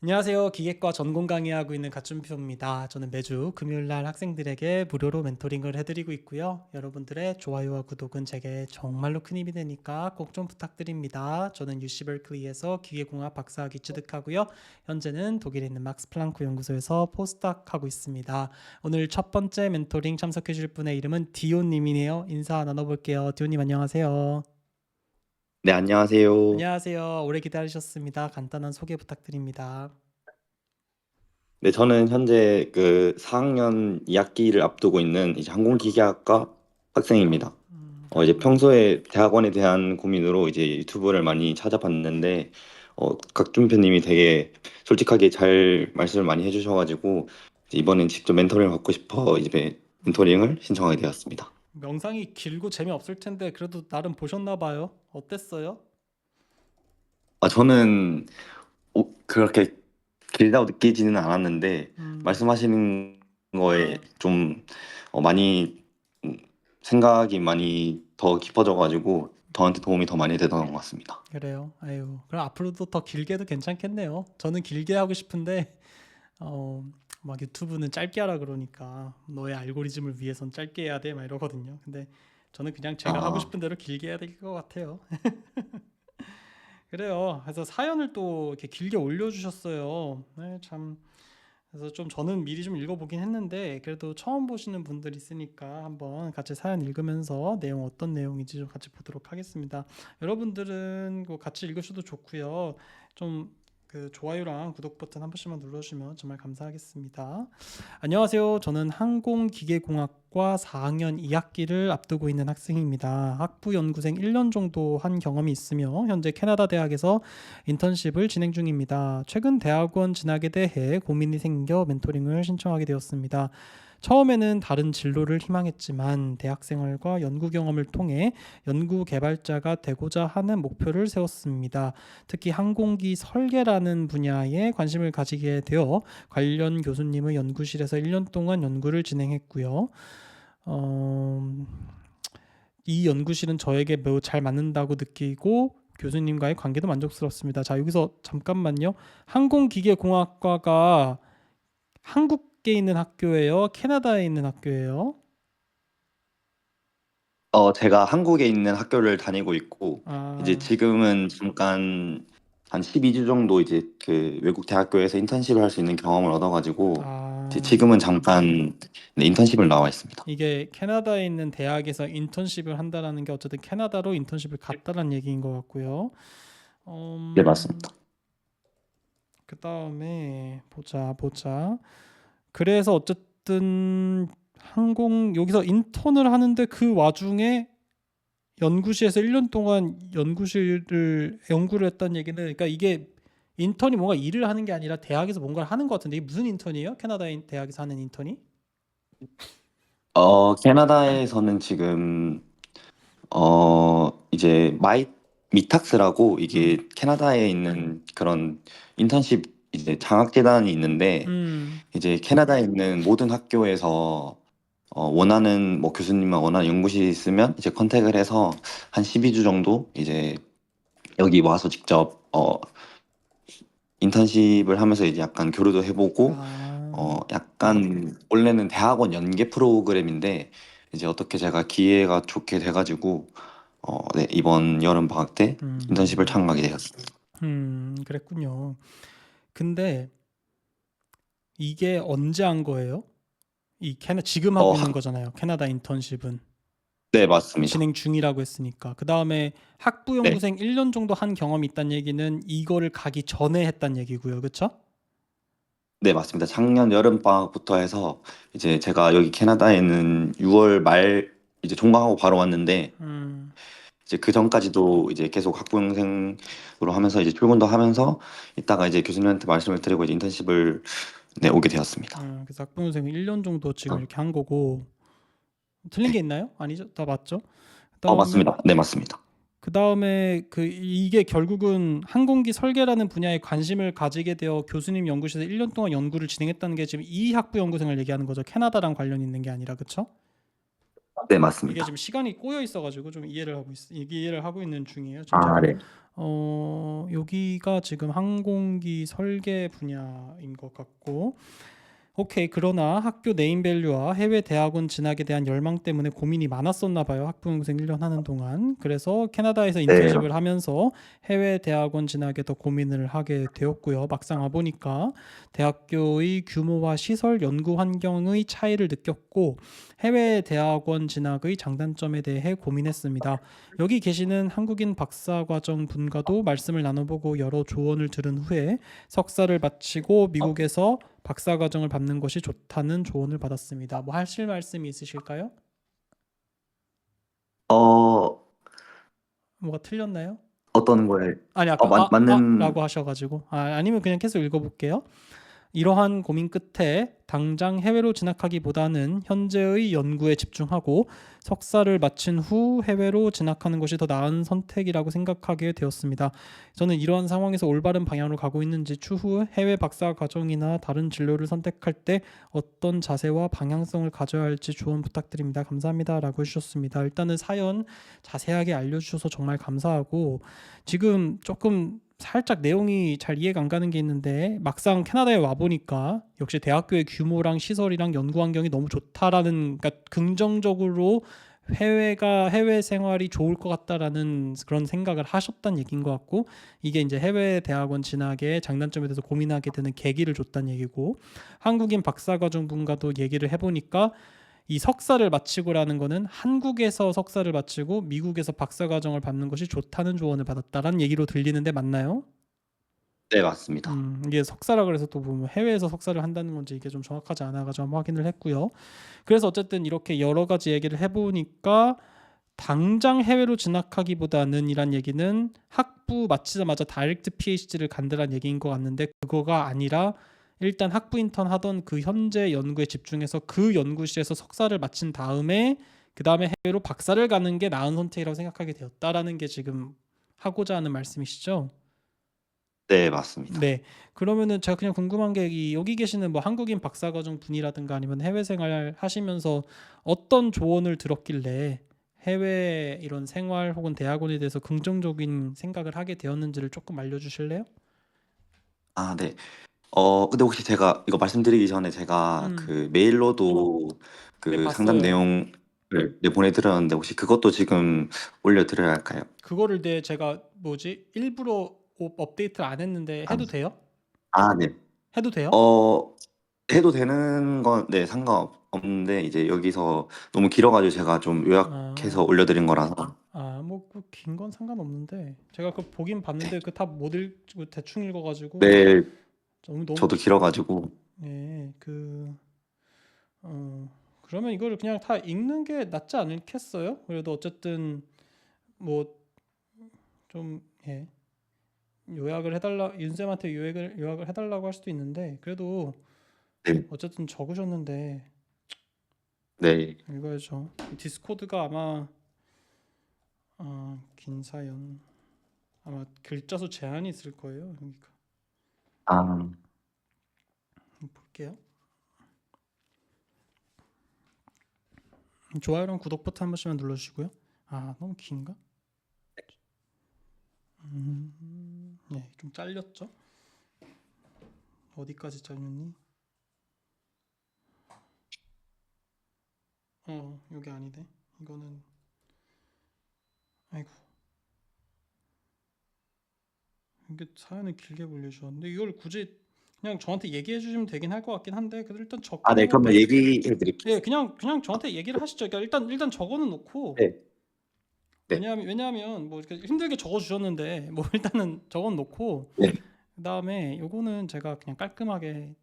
안녕하세요. 기계과 전공 강의하고 있는 갓준표입니다. 저는 매주 금요일 날 학생들에게 무료로 멘토링을 해드리고 있고요. 여러분들의 좋아요와 구독은 제게 정말로 큰 힘이 되니까 꼭 좀 부탁드립니다. 저는 UC berkeley에서 기계공학 박사학위 취득하고요. 현재는 독일에 있는 막스 플랑크 연구소에서 포스닥 하고 있습니다. 오늘 첫 번째 멘토링 참석해 주실 분의 이름은 디오님이네요. 인사 나눠볼게요. 디오님 안녕하세요. 네, 안녕하세요. 안녕하세요. 오래 기다리셨습니다. 간단한 소개 부탁드립니다. 네, 저는 현재 그 4학년 2학기를 앞두고 있는 이제 항공기계학과 학생입니다. 이제 그렇군요. 평소에 대학원에 대한 고민으로 이제 유튜브를 많이 찾아봤는데, 각준표님이 되게 솔직하게 잘 말씀을 많이 해주셔가지고, 이제 이번엔 직접 멘토링을 받고 싶어 이제 멘토링을 신청하게 되었습니다. 영상이 길고 재미없을 텐데 그래도 나름 보셨나 봐요. 어땠어요? 저는 그렇게 길다고 느끼지는 않았는데 말씀하시는 거에 좀 많이 음, 생각이 많이 더 깊어져가지고 저한테 도움이 더 많이 되던 것 같습니다. 그래요. 아유, 그럼 앞으로도 더 길게 해도 괜찮겠네요. 저는 길게 하고 싶은데 어, 막 유튜브는 짧게 하라 그러니까 너의 알고리즘을 위해선 짧게 해야 돼 막 이러거든요. 근데 저는 그냥 제가 하고 아, 싶은 대로 길게 해야 될 것 같아요. 그래요. 그래서 사연을 또 이렇게 길게 올려주셨어요. 네, 참. 그래서 좀 저는 미리 좀 읽어보긴 했는데 그래도 처음 보시는 분들 있으니까 한번 같이 사연 읽으면서 내용 어떤 내용인지 좀 같이 보도록 하겠습니다. 여러분들은 뭐 같이 읽으셔도 좋고요. 좀 그 좋아요랑 구독 버튼 한 번씩만 눌러주시면 정말 감사하겠습니다. 안녕하세요. 저는 항공기계공학과 4학년 2학기를 앞두고 있는 학생입니다. 학부 연구생 1년 정도 한 경험이 있으며 현재 캐나다 대학에서 인턴십을 진행 중입니다. 최근 대학원 진학에 대해 고민이 생겨 멘토링을 신청하게 되었습니다. 처음에는 다른 진로를 희망했지만 대학 생활과 연구 경험을 통해 연구 개발자가 되고자 하는 목표를 세웠습니다. 특히 항공기 설계라는 분야에 관심을 가지게 되어 관련 교수님의 연구실에서 1년 동안 연구를 진행했고요. 어, 이 연구실은 저에게 매우 잘 맞는다고 느끼고 교수님과의 관계도 만족스럽습니다. 자, 여기서 잠깐만요. 항공기계공학과가 한국에 있는 학교예요? 캐나다에 있는 학교예요? 제가 한국에 있는 학교를 다니고 있고 이제 아, 지금은 잠깐 한 12주 정도 이제 그 외국 대학교에서 인턴십을 할 수 있는 경험을 얻어가지고 이제 아, 지금은 잠깐 네, 인턴십을 나와 있습니다. 이게 캐나다에 있는 대학에서 인턴십을 한다라는 게 어쨌든 캐나다로 인턴십을 갔다는 얘기인 것 같고요. 네, 맞습니다. 그 다음에 보자. 그래서 어쨌든 여기서 인턴을 하는데 그 와중에 연구실에서 1년 동안 연구를 했다는 얘기는 그러니까 이게 인턴이 뭔가 일을 하는 게 아니라 대학에서 뭔가를 하는 것 같은데 이게 무슨 인턴이에요? 캐나다 대학에서 하는 인턴이? 캐나다에서는 지금 이제 미탁스라고 음. 이게 캐나다에 있는 그런 인턴십 이제 장학재단이 있는데 음. 이제 캐나다에 있는 모든 학교에서 원하는 뭐 교수님만 원하는 연구실이 있으면 이제 컨택을 해서 한 12주 정도 이제 여기 와서 직접 인턴십을 하면서 이제 약간 교류도 해보고 아. 약간 원래는 대학원 연계 프로그램인데 이제 어떻게 제가 기회가 좋게 돼가지고 네, 이번 여름 방학 때 인턴십을 음. 참가하게 되었습니다. 그랬군요. 근데 이게 언제 한 거예요? 지금 어, 하고 있는 학, 거잖아요. 캐나다 인턴십은. 네, 맞습니다. 진행 중이라고 했으니까. 그다음에 학부 네, 연구생 1년 정도 한 경험이 있다는 얘기는 이거를 가기 전에 했단 얘기고요. 그렇죠? 네, 맞습니다. 작년 여름 방학부터 해서 이제 제가 여기 캐나다에는 6월 말 이제 종강하고 바로 왔는데 음. 이제 그 전까지도 이제 계속 학부형생으로 하면서 이제 출근도 하면서 이따가 이제 교수님한테 말씀을 드리고 이제 인턴십을 네, 오게 되었습니다. 그래서 학부 연구생 1년 정도 지금 어, 이렇게 한 거고 틀린 게 네. 있나요? 아니죠? 다 맞죠? 그다음에 맞습니다. 네, 맞습니다. 이게 결국은 항공기 설계라는 분야에 관심을 가지게 되어 교수님 연구실에서 1년 동안 연구를 진행했다는 게 지금 이 학부 연구생을 얘기하는 거죠. 캐나다랑 관련 있는 게 아니라 그렇죠? 네, 이게 맞습니다. 지금 시간이 꼬여 있어가지고 좀 이해를 하고 있는 중이에요. 지금 아, 제가 네. 여기가 지금 항공기 설계 분야인 것 같고, 오케이. 그러나 학교 네임밸류와 해외 대학원 진학에 대한 열망 때문에 고민이 많았었나 봐요. 학부형생 1년 하는 동안. 그래서 캐나다에서 네, 인턴십을 하면서 해외 대학원 진학에 더 고민을 하게 되었고요. 막상 와보니까 대학교의 규모와 시설, 연구 환경의 차이를 느꼈고 해외 대학원 진학의 장단점에 대해 고민했습니다. 여기 계시는 한국인 박사과정 분과도 말씀을 나눠보고 여러 조언을 들은 후에 석사를 마치고 미국에서 박사과정을 받는 것이 좋다는 조언을 받았습니다. 뭐 하실 말씀이 있으실까요? 어, 뭐가 틀렸나요? 어떤 거에, 아니 아까 맞는, 라고 하셔가지고 아니면 그냥 계속 읽어볼게요. 이러한 고민 끝에 당장 해외로 진학하기보다는 현재의 연구에 집중하고 석사를 마친 후 해외로 진학하는 것이 더 나은 선택이라고 생각하게 되었습니다. 저는 이러한 상황에서 올바른 방향으로 가고 있는지 추후 해외 박사 과정이나 다른 진로를 선택할 때 어떤 자세와 방향성을 가져야 할지 조언 부탁드립니다. 감사합니다. 라고 해주셨습니다. 일단은 사연 자세하게 알려주셔서 정말 감사하고 지금 조금 살짝 내용이 잘 이해가 안 가는 게 있는데 막상 캐나다에 와 보니까 역시 대학교의 규모랑 시설이랑 연구 환경이 너무 좋다라는, 그러니까 긍정적으로 해외 생활이 좋을 것 같다라는 그런 생각을 하셨다는 얘기인 것 같고, 이게 이제 해외 대학원 진학의 장단점에 대해서 고민하게 되는 계기를 줬다는 얘기고, 한국인 박사과정 분과도 얘기를 해보니까 이 석사를 마치고라는 거는 한국에서 석사를 마치고 미국에서 박사과정을 받는 것이 좋다는 조언을 받았다라는 얘기로 들리는데 맞나요? 네, 맞습니다. 이게 석사라 그래서 또 보면 해외에서 석사를 한다는 건지 이게 좀 정확하지 않아가지고 한번 확인을 했고요. 그래서 어쨌든 이렇게 여러 가지 얘기를 해보니까 당장 해외로 진학하기보다는 이란 얘기는 학부 마치자마자 다이렉트 PhD를 간다는 얘기인 것 같는데 그거가 아니라 일단 학부 인턴 하던 그 현재 연구에 집중해서 그 연구실에서 석사를 마친 다음에 그 다음에 해외로 박사를 가는 게 나은 선택이라고 생각하게 되었다라는 게 지금 하고자 하는 말씀이시죠? 네, 맞습니다. 네. 그러면은 제가 그냥 궁금한 게 여기 계시는 뭐 한국인 박사과정 분이라든가 아니면 해외 생활 하시면서 어떤 조언을 들었길래 해외 이런 생활 혹은 대학원에 대해서 긍정적인 생각을 하게 되었는지를 조금 알려주실래요? 아, 네. 근데 혹시 제가 이거 말씀드리기 전에 제가 음, 그 메일로도 네, 그 상담 봤어요. 내용을 네, 보내드렸는데 혹시 그것도 지금 올려드려야 할까요? 그거를 제가 뭐지? 일부러 업데이트를 안 했는데 아, 해도 돼요? 네. 해도 돼요? 어, 해도 되는 건, 네, 상관없는데, 이제 여기서 너무 길어가지고 제가 좀 요약해서 아, 올려드린 거라서. 뭐 그 긴 건 상관없는데 제가 그 보긴 봤는데 그 다 못 읽고 대충 읽어가지고 네, 너무 저도 길어가지고. 네, 그러면 이거를 그냥 다 읽는 게 낫지 않겠어요? 그래도 어쨌든 뭐 좀 예, 요약을 해달라고 할 수도 있는데 그래도 네, 어쨌든 적으셨는데 네. 읽어야죠. 디스코드가 아마 긴 사연 아마 글자 수 제한이 있을 거예요. 그러니까 아, 볼게요. 좋아요랑 구독 버튼 한 번씩만 눌러주시고요. 너무 긴가? 네, 좀 잘렸죠? 어디까지 잘렸니? 여기 아니네. 이거는 아이고 이게 사연을 길게 올려주셨는데 이걸 굳이 그냥 저한테 얘기해 주시면 되긴 할 것 같긴 한데 그래도 일단 네, 적는 그러면 것도 얘기해 드릴게요. 예 그냥 저한테 얘기를 하시죠. 그러니까 일단 적어는 놓고 네, 네, 왜냐하면 뭐 이렇게 힘들게 적어 주셨는데 뭐 일단은 적어 놓고 네, 그다음에 요거는 제가 그냥 깔끔하게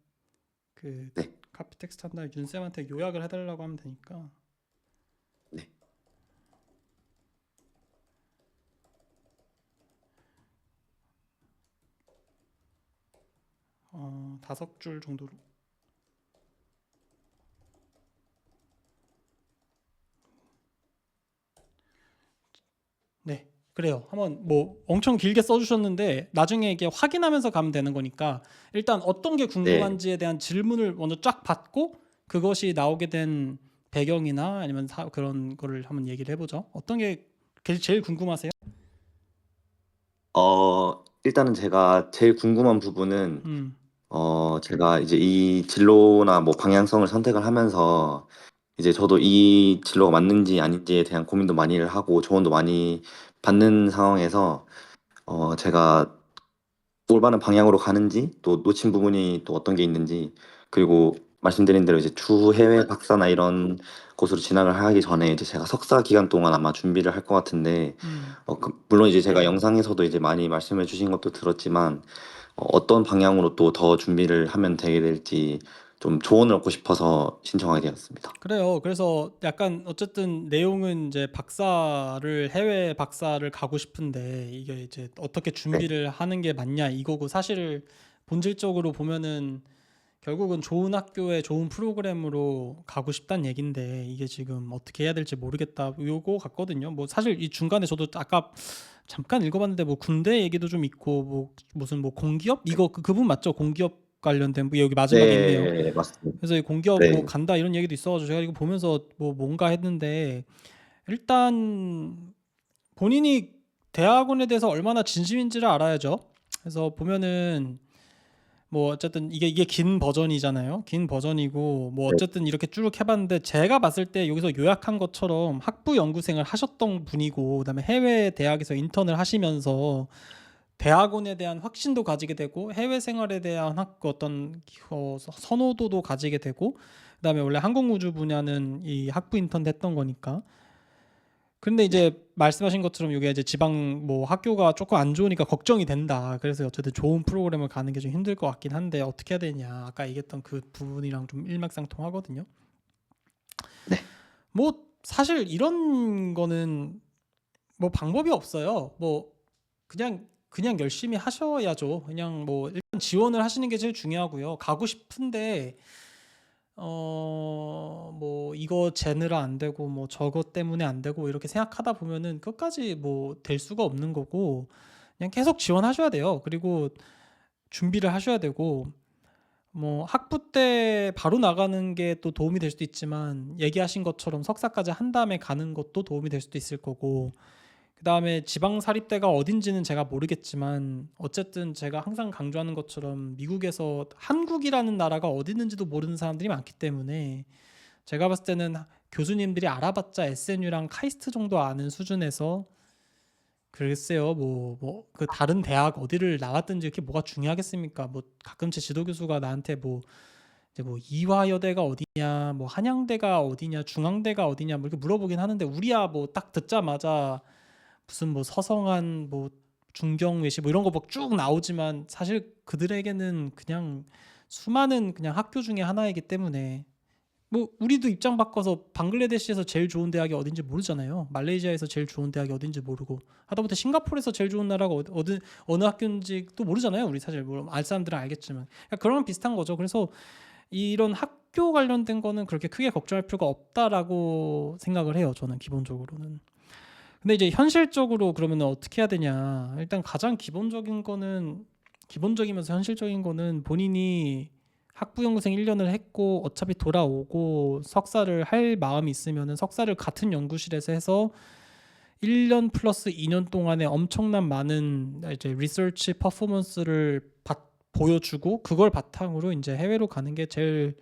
그 네, 카피 텍스트 한 다음에 윤쌤한테 요약을 해달라고 하면 되니까 네. 다섯 줄 정도로. 네. 그래요. 한번 뭐 엄청 길게 써주셨는데 나중에 이게 확인하면서 가면 되는 거니까 일단 어떤 게 네. 궁금한지에 대한 질문을 먼저 쫙 받고 그것이 나오게 된 배경이나 아니면 그런 거를 한번 얘기를 해보죠. 어떤 게 제일 궁금하세요? 일단은 제가 제일 궁금한 부분은 음, 제가 이제 이 진로나 뭐 방향성을 선택을 하면서 이제 저도 이 진로가 맞는지 아닌지에 대한 고민도 많이 하고 조언도 많이 받는 상황에서 제가 올바른 방향으로 가는지 또 놓친 부분이 또 어떤 게 있는지 그리고 말씀드린 대로 이제 추후 해외 박사나 이런 곳으로 진학을 하기 전에 이제 제가 석사 기간 동안 아마 준비를 할 것 같은데 물론 이제 제가 영상에서도 이제 많이 말씀해 주신 것도 들었지만 어떤 방향으로 또 더 준비를 하면 되게 될지 좀 조언을 얻고 싶어서 신청하게 되었습니다. 그래요. 그래서 약간 어쨌든 내용은 이제 해외 박사를 가고 싶은데 이게 이제 어떻게 네. 준비를 하는 게 맞냐 이거고, 사실 본질적으로 보면은 결국은 좋은 학교에 좋은 프로그램으로 가고 싶다는 얘긴데 이게 지금 어떻게 해야 될지 모르겠다 요거 같거든요. 뭐 사실 이 중간에 저도 아까 잠깐 읽어봤는데 뭐 군대 얘기도 좀 있고 뭐 무슨 뭐 공기업 이거 그분 맞죠? 공기업 관련된 뭐 여기 마지막에 있네요. 네, 맞습니다. 그래서 이 공기업 뭐 네. 간다 이런 얘기도 있어가지고 제가 이거 보면서 뭐 뭔가 했는데, 일단 본인이 대학원에 대해서 얼마나 진심인지를 알아야죠. 그래서 보면은 뭐 어쨌든 이게 긴 버전이잖아요. 긴 버전이고 뭐 네. 어쨌든 이렇게 쭉 해봤는데 제가 봤을 때 여기서 요약한 것처럼 학부 연구생을 하셨던 분이고 그다음에 해외 대학에서 인턴을 하시면서 대학원에 대한 확신도 가지게 되고 해외 생활에 대한 어떤 선호도도 가지게 되고 그다음에 원래 항공우주 분야는 이 학부 인턴 했던 거니까. 근데 이제 말씀하신 것처럼 이게 이제 지방 뭐 학교가 조금 안 좋으니까 걱정이 된다. 그래서 어쨌든 좋은 프로그램을 가는 게 좀 힘들 것 같긴 한데 어떻게 해야 되냐. 아까 얘기했던 그 부분이랑 좀 일맥상통하거든요. 네. 뭐 사실 이런 거는 뭐 방법이 없어요. 뭐 그냥 열심히 하셔야죠. 그냥 뭐 일단 지원을 하시는 게 제일 중요하고요. 가고 싶은데 뭐 이거 제느라 안 되고 뭐 저것 때문에 안 되고 이렇게 생각하다 보면은 끝까지 뭐 될 수가 없는 거고, 그냥 계속 지원하셔야 돼요. 그리고 준비를 하셔야 되고, 뭐 학부 때 바로 나가는 게 또 도움이 될 수도 있지만 얘기하신 것처럼 석사까지 한 다음에 가는 것도 도움이 될 수도 있을 거고, 그다음에 지방 사립대가 어딘지는 제가 모르겠지만 어쨌든 제가 항상 강조하는 것처럼 미국에서 한국이라는 나라가 어디 있는지도 모르는 사람들이 많기 때문에 제가 봤을 때는 교수님들이 알아봤자 SNU랑 카이스트 정도 아는 수준에서, 글쎄요 뭐 그 다른 대학 어디를 나왔든지 이렇게 뭐가 중요하겠습니까? 뭐 가끔 제 지도 교수가 나한테 뭐 이제 뭐 이화여대가 어디냐, 뭐 한양대가 어디냐, 중앙대가 어디냐 뭐 이렇게 물어보긴 하는데 우리야 뭐 딱 듣자마자 무슨 뭐 서성한 뭐 중경외시 뭐 이런 거 막 쭉 나오지만 사실 그들에게는 그냥 수많은 그냥 학교 중에 하나이기 때문에, 뭐 우리도 입장 바꿔서 방글라데시에서 제일 좋은 대학이 어딘지 모르잖아요. 말레이시아에서 제일 좋은 대학이 어딘지 모르고 하다못해 싱가포르에서 제일 좋은 나라가 어느 학교인지 또 모르잖아요. 우리 사실 뭐 알 사람들은 알겠지만, 그러니까 그런 건 비슷한 거죠. 그래서 이런 학교 관련된 거는 그렇게 크게 걱정할 필요가 없다라고 생각을 해요. 저는 기본적으로는. 근데 이제 현실적으로 그러면 어떻게 해야 되냐? 일단 가장 기본적이면서 현실적인 거는 본인이 학부연구생 1년을 했고 어차피 돌아오고 석사를 할 마음이 있으면은 석사를 같은 연구실에서 해서 1년 플러스 2년 동안에 엄청난 많은 이제 리서치 퍼포먼스를 보여주고 그걸 바탕으로 이제 해외로 가는 게 제일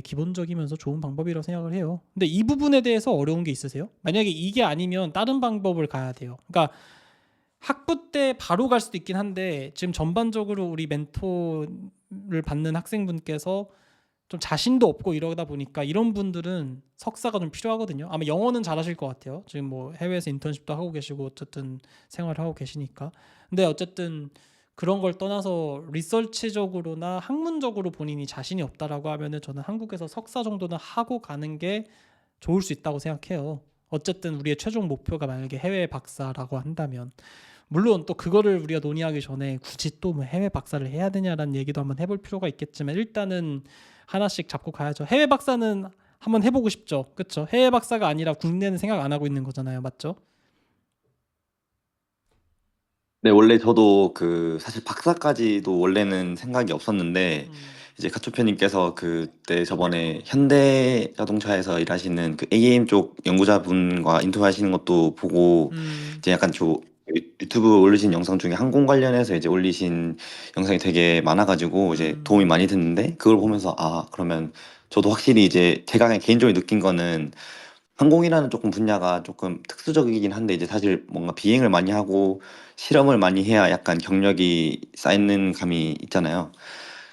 기본적이면서 좋은 방법이라고 생각을 해요. 근데 이 부분에 대해서 어려운 게 있으세요? 만약에 이게 아니면 다른 방법을 가야 돼요. 그러니까 학부 때 바로 갈 수도 있긴 한데 지금 전반적으로 우리 멘토를 받는 학생분께서 좀 자신도 없고 이러다 보니까 이런 분들은 석사가 좀 필요하거든요. 아마 영어는 잘하실 것 같아요. 지금 뭐 해외에서 인턴십도 하고 계시고 어쨌든 생활을 하고 계시니까. 근데 어쨌든 그런 걸 떠나서 리서치적으로나 학문적으로 본인이 자신이 없다라고 하면은 저는 한국에서 석사 정도는 하고 가는 게 좋을 수 있다고 생각해요. 어쨌든 우리의 최종 목표가 만약에 해외 박사라고 한다면, 물론 또 그거를 우리가 논의하기 전에 굳이 또 뭐 해외 박사를 해야 되냐라는 얘기도 한번 해볼 필요가 있겠지만 일단은 하나씩 잡고 가야죠. 해외 박사는 한번 해보고 싶죠. 그렇죠? 해외 박사가 아니라 국내는 생각 안 하고 있는 거잖아요. 맞죠? 네, 원래 저도 그 사실 박사까지도 원래는 생각이 없었는데 이제 카초표님께서 그때 저번에 현대 자동차에서 일하시는 그 AM 쪽 연구자분과 인터뷰하시는 것도 보고 이제 약간 유튜브 올리신 영상 중에 항공 관련해서 이제 올리신 영상이 되게 많아가지고 이제 도움이 많이 됐는데 그걸 보면서 아 그러면 저도 확실히 이제 제가 그냥 개인적으로 느낀 거는 항공이라는 조금 분야가 조금 특수적이긴 한데 이제 사실 뭔가 비행을 많이 하고 실험을 많이 해야 약간 경력이 쌓이는 감이 있잖아요.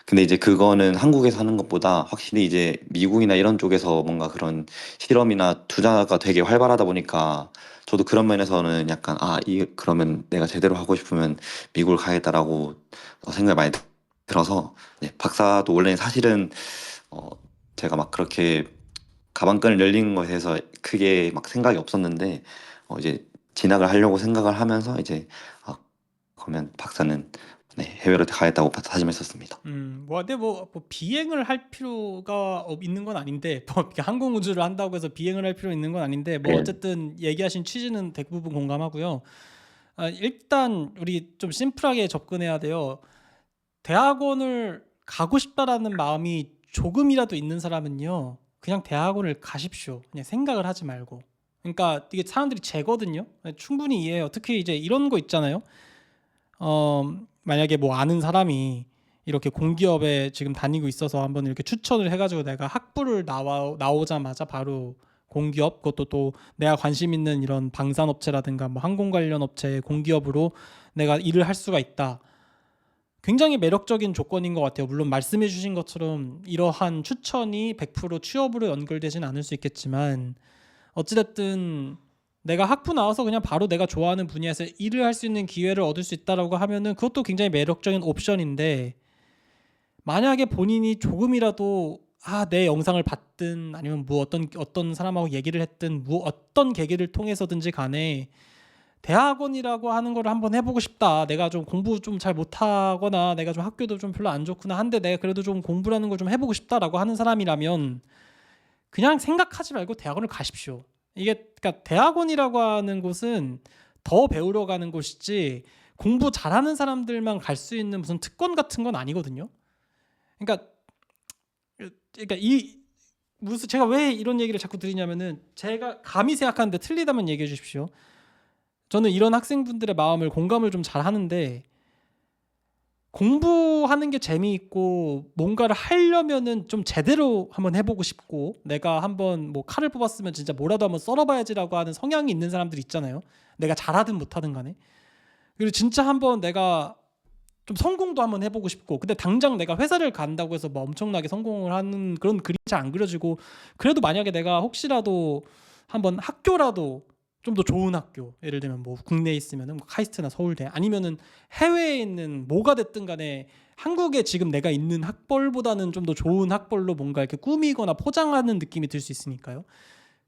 근데 이제 그거는 한국에서 하는 것보다 확실히 이제 미국이나 이런 쪽에서 뭔가 그런 실험이나 투자가 되게 활발하다 보니까 저도 그런 면에서는 약간 아, 그러면 내가 제대로 하고 싶으면 미국을 가야겠다라고 생각이 많이 들어서 박사도 원래 사실은 어, 제가 막 그렇게 가방끈을 열리는 것에 대해서 크게 막 생각이 없었는데 이제 진학을 하려고 생각을 하면서 이제 아, 그러면 박사는 해외로 가겠다고 다짐했었습니다. 근데 뭐 비행을 할 필요가 있는 건 아닌데, 뭐 이렇게 항공 우주를 한다고 해서 비행을 할 필요 있는 건 아닌데, 뭐 네. 어쨌든 얘기하신 취지는 대부분 공감하고요. 일단 우리 좀 심플하게 접근해야 돼요. 대학원을 가고 싶다라는 마음이 조금이라도 있는 사람은요, 그냥 대학원을 가십시오. 그냥 생각을 하지 말고. 그러니까 이게 사람들이 재거든요. 충분히 이해해요. 특히 이제 이런 거 있잖아요. 만약에 뭐 아는 사람이 이렇게 공기업에 지금 다니고 있어서 한번 이렇게 추천을 해가지고 내가 학부를 나오자마자 바로 공기업, 그것도 또 내가 관심 있는 이런 방산업체라든가 뭐 항공 관련 업체 공기업으로 내가 일을 할 수가 있다. 굉장히 매력적인 조건인 것 같아요. 물론 말씀해 주신 것처럼 이러한 추천이 100% 취업으로 연결되진 않을 수 있겠지만, 어찌됐든 내가 학부 나와서 그냥 바로 내가 좋아하는 분야에서 일을 할 수 있는 기회를 얻을 수 있다라고 하면은 그것도 굉장히 매력적인 옵션인데, 만약에 본인이 조금이라도 내 영상을 봤든 아니면 뭐 어떤 사람하고 얘기를 했든 뭐 어떤 계기를 통해서든지 간에 대학원이라고 하는 걸 한번 해보고 싶다. 내가 좀 공부 좀 잘 못하거나 내가 좀 학교도 좀 별로 안 좋구나 한데 내가 그래도 좀 공부라는 걸 좀 해보고 싶다라고 하는 사람이라면 그냥 생각하지 말고 대학원을 가십시오. 이게 그러니까 대학원이라고 하는 곳은 더 배우러 가는 곳이지 공부 잘하는 사람들만 갈 수 있는 무슨 특권 같은 건 아니거든요. 그러니까 이 무슨 제가 왜 이런 얘기를 자꾸 드리냐면은 제가 감히 생각하는데 틀리다면 얘기해 주십시오. 저는 이런 학생분들의 마음을 공감을 좀 잘 하는데, 공부하는 게 재미있고 뭔가를 하려면은 좀 제대로 한번 해보고 싶고 내가 한번 뭐 칼을 뽑았으면 진짜 뭐라도 한번 썰어봐야지라고 하는 성향이 있는 사람들 있잖아요. 내가 잘하든 못하든 간에. 그리고 진짜 한번 내가 좀 성공도 한번 해보고 싶고, 근데 당장 내가 회사를 간다고 해서 뭐 엄청나게 성공을 하는 그런 그림이 잘 안 그려지고, 그래도 만약에 내가 혹시라도 한번 학교라도 좀 더 좋은 학교, 예를 들면 뭐 국내에 있으면은 뭐 카이스트나 서울대, 아니면은 해외에 있는 뭐가 됐든 간에 한국에 지금 내가 있는 학벌보다는 좀 더 좋은 학벌로 뭔가 이렇게 꾸미거나 포장하는 느낌이 들 수 있으니까요.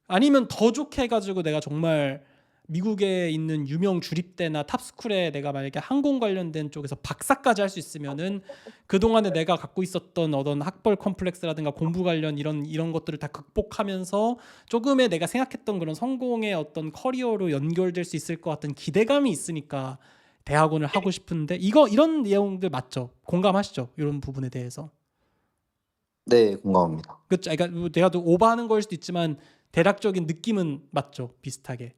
아니면 더 좋게 해가지고 내가 정말 미국에 있는 유명 주립대나 탑스쿨에 내가 만약에 항공 관련된 쪽에서 박사까지 할 수 있으면은 그동안에 내가 갖고 있었던 어떤 학벌 컴플렉스라든가 공부 관련 이런 것들을 다 극복하면서 조금의 내가 생각했던 그런 성공의 어떤 커리어로 연결될 수 있을 것 같은 기대감이 있으니까 대학원을 하고 싶은데, 이런 내용들 맞죠? 공감하시죠? 이런 부분에 대해서. 네, 공감합니다. 그렇죠. 그러니까 뭐 내가 또 오버하는 걸 수도 있지만 대략적인 느낌은 맞죠. 비슷하게.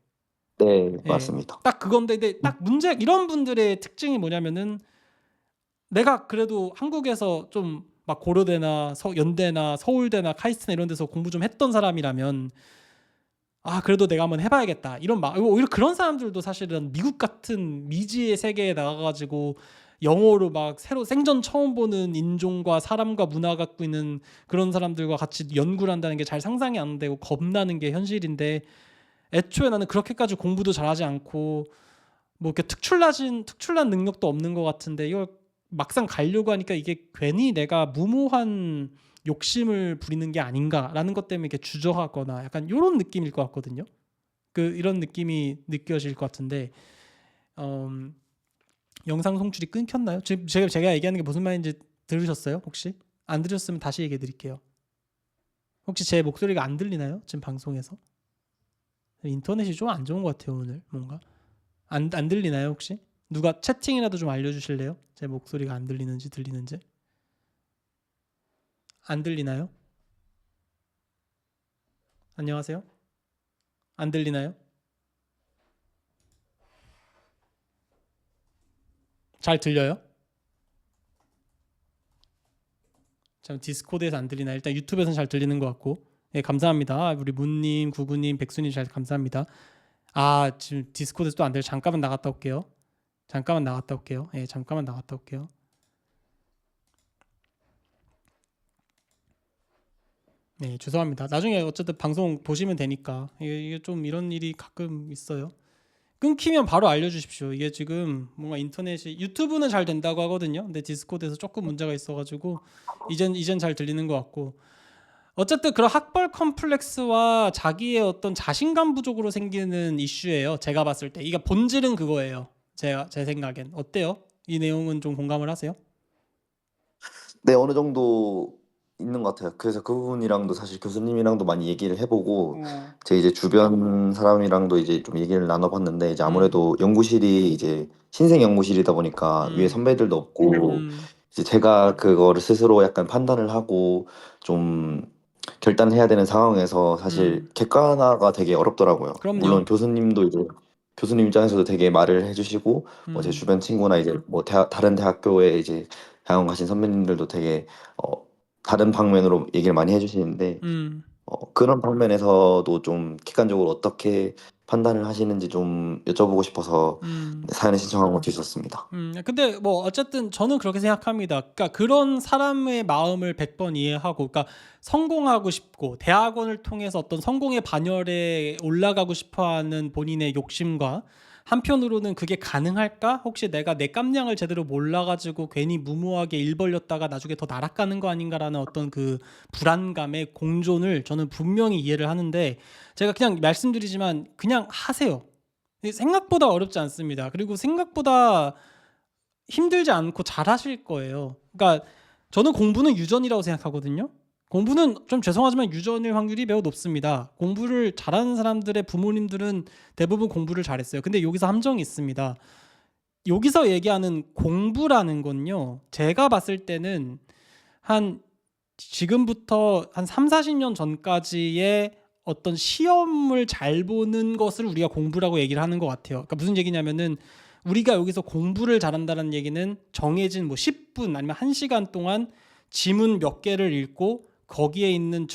네, 예. 맞습니다. 딱 그건데, 근데 딱 문제, 이런 분들의 특징이 뭐냐면은 내가 그래도 한국에서 좀 막 고려대나 연대나 서울대나 카이스트나 이런 데서 공부 좀 했던 사람이라면 그래도 내가 한번 해봐야겠다 이런 오히려 그런 사람들도 사실은 미국 같은 미지의 세계에 나가가지고 영어로 막 새로 생전 처음 보는 인종과 사람과 문화 갖고 있는 그런 사람들과 같이 연구를 한다는 게 잘 상상이 안 되고 겁나는 게 현실인데, 애초에 나는 그렇게까지 공부도 잘하지 않고 뭐 이렇게 특출난 능력도 없는 것 같은데 이걸 막상 가려고 하니까 이게 괜히 내가 무모한 욕심을 부리는 게 아닌가라는 것 때문에 이렇게 주저하거나 약간 이런 느낌일 것 같거든요. 이런 느낌이 느껴질 것 같은데, 영상 송출이 끊겼나요? 지금 제가 얘기하는 게 무슨 말인지 들으셨어요? 혹시 안 들으셨으면 다시 얘기해 드릴게요. 혹시 제 목소리가 안 들리나요? 지금 방송에서 인터넷이 좀 안 좋은 것 같아요. 오늘 뭔가 안 들리나요 혹시? 누가 채팅이라도 좀 알려주실래요? 제 목소리가 안 들리는지 들리는지. 안 들리나요? 안녕하세요? 안 들리나요? 잘 들려요? 참 디스코드에서 안 들리나? 일단 유튜브에서는 잘 들리는 것 같고. 예, 감사합니다. 우리 문님, 구구님, 백수님 잘 감사합니다. 아, 지금 디스코드에서 또 안 들려. 잠깐만 나갔다 올게요. 잠깐만 나갔다 올게요. 예, 잠깐만 나갔다 올게요. 네, 죄송합니다. 나중에 어쨌든 방송 보시면 되니까 이게 좀 이런 일이 가끔 있어요. 끊기면 바로 알려주십시오. 이게 지금 뭔가 인터넷이 유튜브는 잘 된다고 하거든요. 근데 디스코드에서 조금 문제가 있어가지고 이젠 잘 들리는 것 같고 어쨌든 그런 학벌 컴플렉스와 자기의 어떤 자신감 부족으로 생기는 이슈예요. 제가 봤을 때 이게 본질은 그거예요. 제 생각엔 어때요? 이 내용은 좀 공감을 하세요? 네, 어느 정도 있는 것 같아요. 그래서 그 부분이랑도 사실 교수님이랑도 많이 얘기를 해보고 제 이제 주변 사람이랑도 이제 좀 얘기를 나눠봤는데 이제 아무래도 연구실이 이제 신생 연구실이다 보니까 위에 선배들도 없고 이제 제가 그거를 스스로 약간 판단을 하고 좀 결단을 해야 되는 상황에서 사실 객관화가 되게 어렵더라고요. 그럼요. 물론 교수님도 이제 교수님 입장에서도 되게 말을 해주시고 뭐 제 주변 친구나 이제 뭐 다른 대학교에 이제 대학원 가신 선배님들도 되게 다른 방면으로 얘기를 많이 해주시는데 그런 방면에서도 좀 객관적으로 어떻게 판단을 하시는지 좀 여쭤보고 싶어서 사연을 신청한 것도 있었습니다. 근데 뭐 어쨌든 저는 그렇게 생각합니다. 그러니까 그런 사람의 마음을 100번 이해하고, 그러니까 성공하고 싶고 대학원을 통해서 어떤 성공의 반열에 올라가고 싶어하는 본인의 욕심과 한편으로는 그게 가능할까? 혹시 내가 내 깜냥을 제대로 몰라가지고 괜히 무모하게 일 벌렸다가 나중에 더 날아가는 거 아닌가라는 어떤 그 불안감의 공존을 저는 분명히 이해를 하는데 제가 그냥 말씀드리지만 그냥 하세요. 생각보다 어렵지 않습니다. 그리고 생각보다 힘들지 않고 잘하실 거예요. 그러니까 저는 공부는 유전이라고 생각하거든요. 공부는 좀 죄송하지만 유전일 확률이 매우 높습니다. 공부를 잘하는 사람들의 부모님들은 대부분 공부를 잘했어요. 근데 여기서 함정이 있습니다. 여기서 얘기하는 공부라는 건요. 제가 봤을 때는 한 지금부터 한 3, 40년 전까지의 어떤 시험을 잘 보는 것을 우리가 공부라고 얘기를 하는 것 같아요. 그러니까 무슨 얘기냐면은 우리가 여기서 공부를 잘한다는 얘기는 정해진 뭐 10분 아니면 1시간 동안 지문 몇 개를 읽고 거기에 있는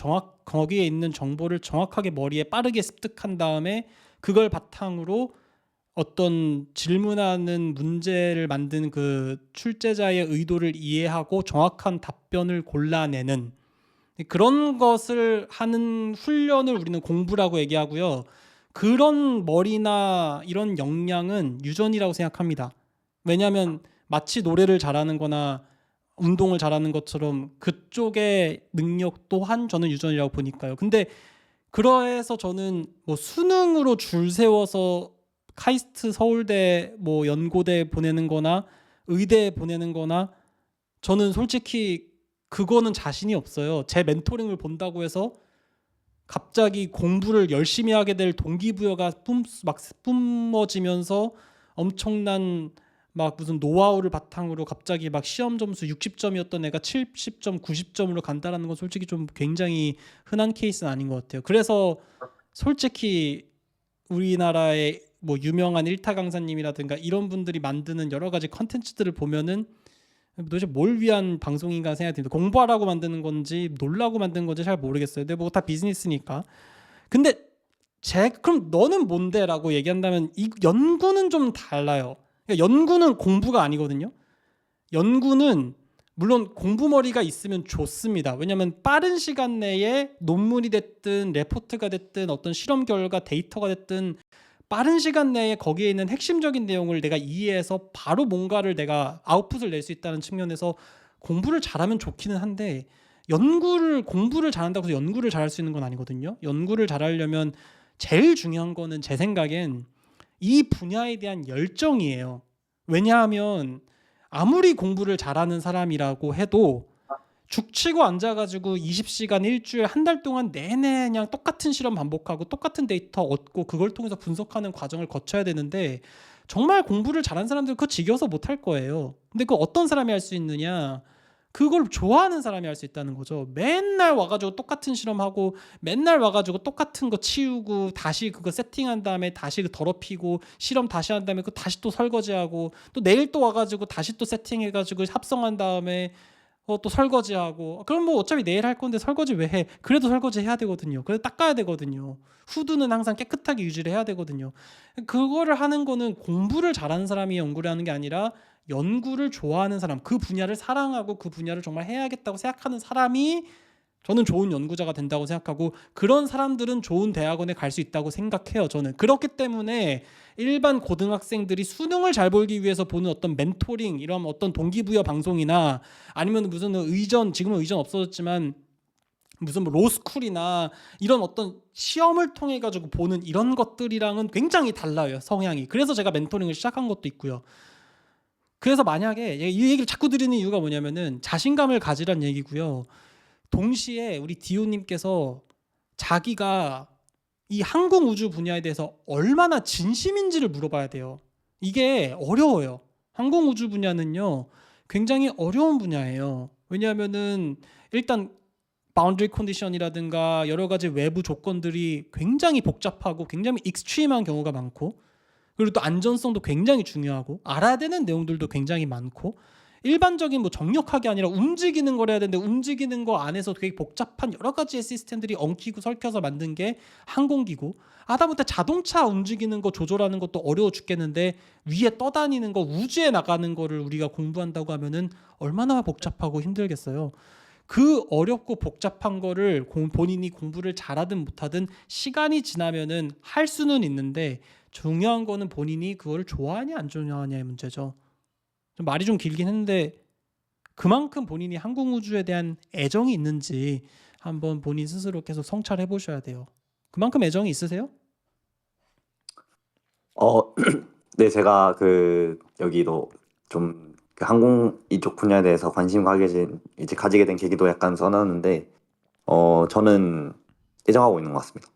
정보를 정확하게 머리에 빠르게 습득한 다음에 그걸 바탕으로 어떤 질문하는 문제를 만든 그 출제자의 의도를 이해하고 정확한 답변을 골라내는 그런 것을 하는 훈련을 우리는 공부라고 얘기하고요. 그런 머리나 이런 역량은 유전이라고 생각합니다. 왜냐하면 마치 노래를 잘하는 거나 운동을 잘하는 것처럼 그쪽의 능력 또한 저는 유전이라고 보니까요. 근데 그래서 저는 뭐 수능으로 줄 세워서 카이스트 서울대 뭐 연고대 보내는 거나 의대 보내는 거나 저는 솔직히 그거는 자신이 없어요. 제 멘토링을 본다고 해서 갑자기 공부를 열심히 하게 될 동기부여가 막 뿜어지면서 엄청난 막 무슨 노하우를 바탕으로 갑자기 막 시험 점수 60점이었던 애가 70점, 90점으로 간다라는 건 솔직히 좀 굉장히 흔한 케이스는 아닌 것 같아요. 그래서 솔직히 우리나라의 뭐 유명한 일타 강사님이라든가 이런 분들이 만드는 여러 가지 컨텐츠들을 보면은 도대체 뭘 위한 방송인가 생각이 듭니다. 공부하라고 만드는 건지 놀라고 만드는 건지 잘 모르겠어요. 근데 뭐 다 비즈니스니까. 근데 그럼 너는 뭔데? 라고 얘기한다면 이 연구는 좀 달라요. 그러니까 연구는 공부가 아니거든요. 연구는 물론 공부머리가 있으면 좋습니다. 왜냐하면 빠른 시간 내에 논문이 됐든 레포트가 됐든 어떤 실험 결과 데이터가 됐든 빠른 시간 내에 거기에 있는 핵심적인 내용을 내가 이해해서 바로 뭔가를 내가 아웃풋을 낼 수 있다는 측면에서 공부를 잘하면 좋기는 한데 공부를 잘한다고 해서 연구를 잘할 수 있는 건 아니거든요. 연구를 잘하려면 제일 중요한 거는 제 생각엔 이 분야에 대한 열정이에요. 왜냐하면 아무리 공부를 잘하는 사람이라고 해도 죽치고 앉아가지고 20시간 일주일 한 달 동안 내내 그냥 똑같은 실험 반복하고 똑같은 데이터 얻고 그걸 통해서 분석하는 과정을 거쳐야 되는데 정말 공부를 잘하는 사람들은 그거 지겨워서 못할 거예요. 근데 그 어떤 사람이 할 수 있느냐? 그걸 좋아하는 사람이 할 수 있다는 거죠. 맨날 와가지고 똑같은 실험하고 맨날 와가지고 똑같은 거 치우고 다시 그거 세팅한 다음에 다시 그 더럽히고 실험 다시 한 다음에 그 다시 또 설거지하고 또 내일 또 와가지고 다시 또 세팅해가지고 합성한 다음에 또 설거지하고. 그럼 뭐 어차피 내일 할 건데 설거지 왜 해? 그래도 설거지 해야 되거든요. 그래도 닦아야 되거든요. 후드는 항상 깨끗하게 유지를 해야 되거든요. 그거를 하는 거는 공부를 잘하는 사람이 연구를 하는 게 아니라 연구를 좋아하는 사람, 그 분야를 사랑하고 그 분야를 정말 해야겠다고 생각하는 사람이 저는 좋은 연구자가 된다고 생각하고, 그런 사람들은 좋은 대학원에 갈 수 있다고 생각해요. 저는 그렇기 때문에 일반 고등학생들이 수능을 잘 보기 위해서 보는 어떤 멘토링, 이런 어떤 동기부여 방송이나 아니면 무슨 의전, 지금은 의전 없어졌지만 무슨 뭐 로스쿨이나 이런 어떤 시험을 통해 가지고 보는 이런 것들이랑은 굉장히 달라요, 성향이. 그래서 제가 멘토링을 시작한 것도 있고요. 그래서 만약에 이 얘기를 자꾸 드리는 이유가 뭐냐면은 자신감을 가지란 얘기고요. 동시에 우리 디오님께서 자기가 이 항공우주 분야에 대해서 얼마나 진심인지를 물어봐야 돼요. 이게 어려워요. 항공우주 분야는요, 굉장히 어려운 분야예요. 왜냐하면은 일단 바운드리 컨디션이라든가 여러 가지 외부 조건들이 굉장히 복잡하고 굉장히 익스트림한 경우가 많고, 그리고 또 안전성도 굉장히 중요하고 알아야 되는 내용들도 굉장히 많고, 일반적인 뭐 정력학이 아니라 움직이는 걸 해야 되는데 움직이는 거 안에서 되게 복잡한 여러 가지의 시스템들이 엉키고 설켜서 만든 게 항공기고, 하다못해 자동차 움직이는 거 조절하는 것도 어려워 죽겠는데 위에 떠다니는 거, 우주에 나가는 거를 우리가 공부한다고 하면은 얼마나 복잡하고 힘들겠어요. 그 어렵고 복잡한 거를 본인이 공부를 잘하든 못하든 시간이 지나면은 할 수는 있는데, 중요한 거는 본인이 그걸 좋아하냐 안 좋아하냐의 문제죠. 좀 말이 좀 길긴 했는데 그만큼 본인이 항공우주에 대한 애정이 있는지 한번 본인 스스로 계속 성찰해 보셔야 돼요. 그만큼 애정이 있으세요? 어, 네, 제가 여기도 좀 그 항공 이쪽 분야에 대해서 이제 가지게 된 계기도 약간 써놨는데, 저는 애정하고 있는 것 같습니다.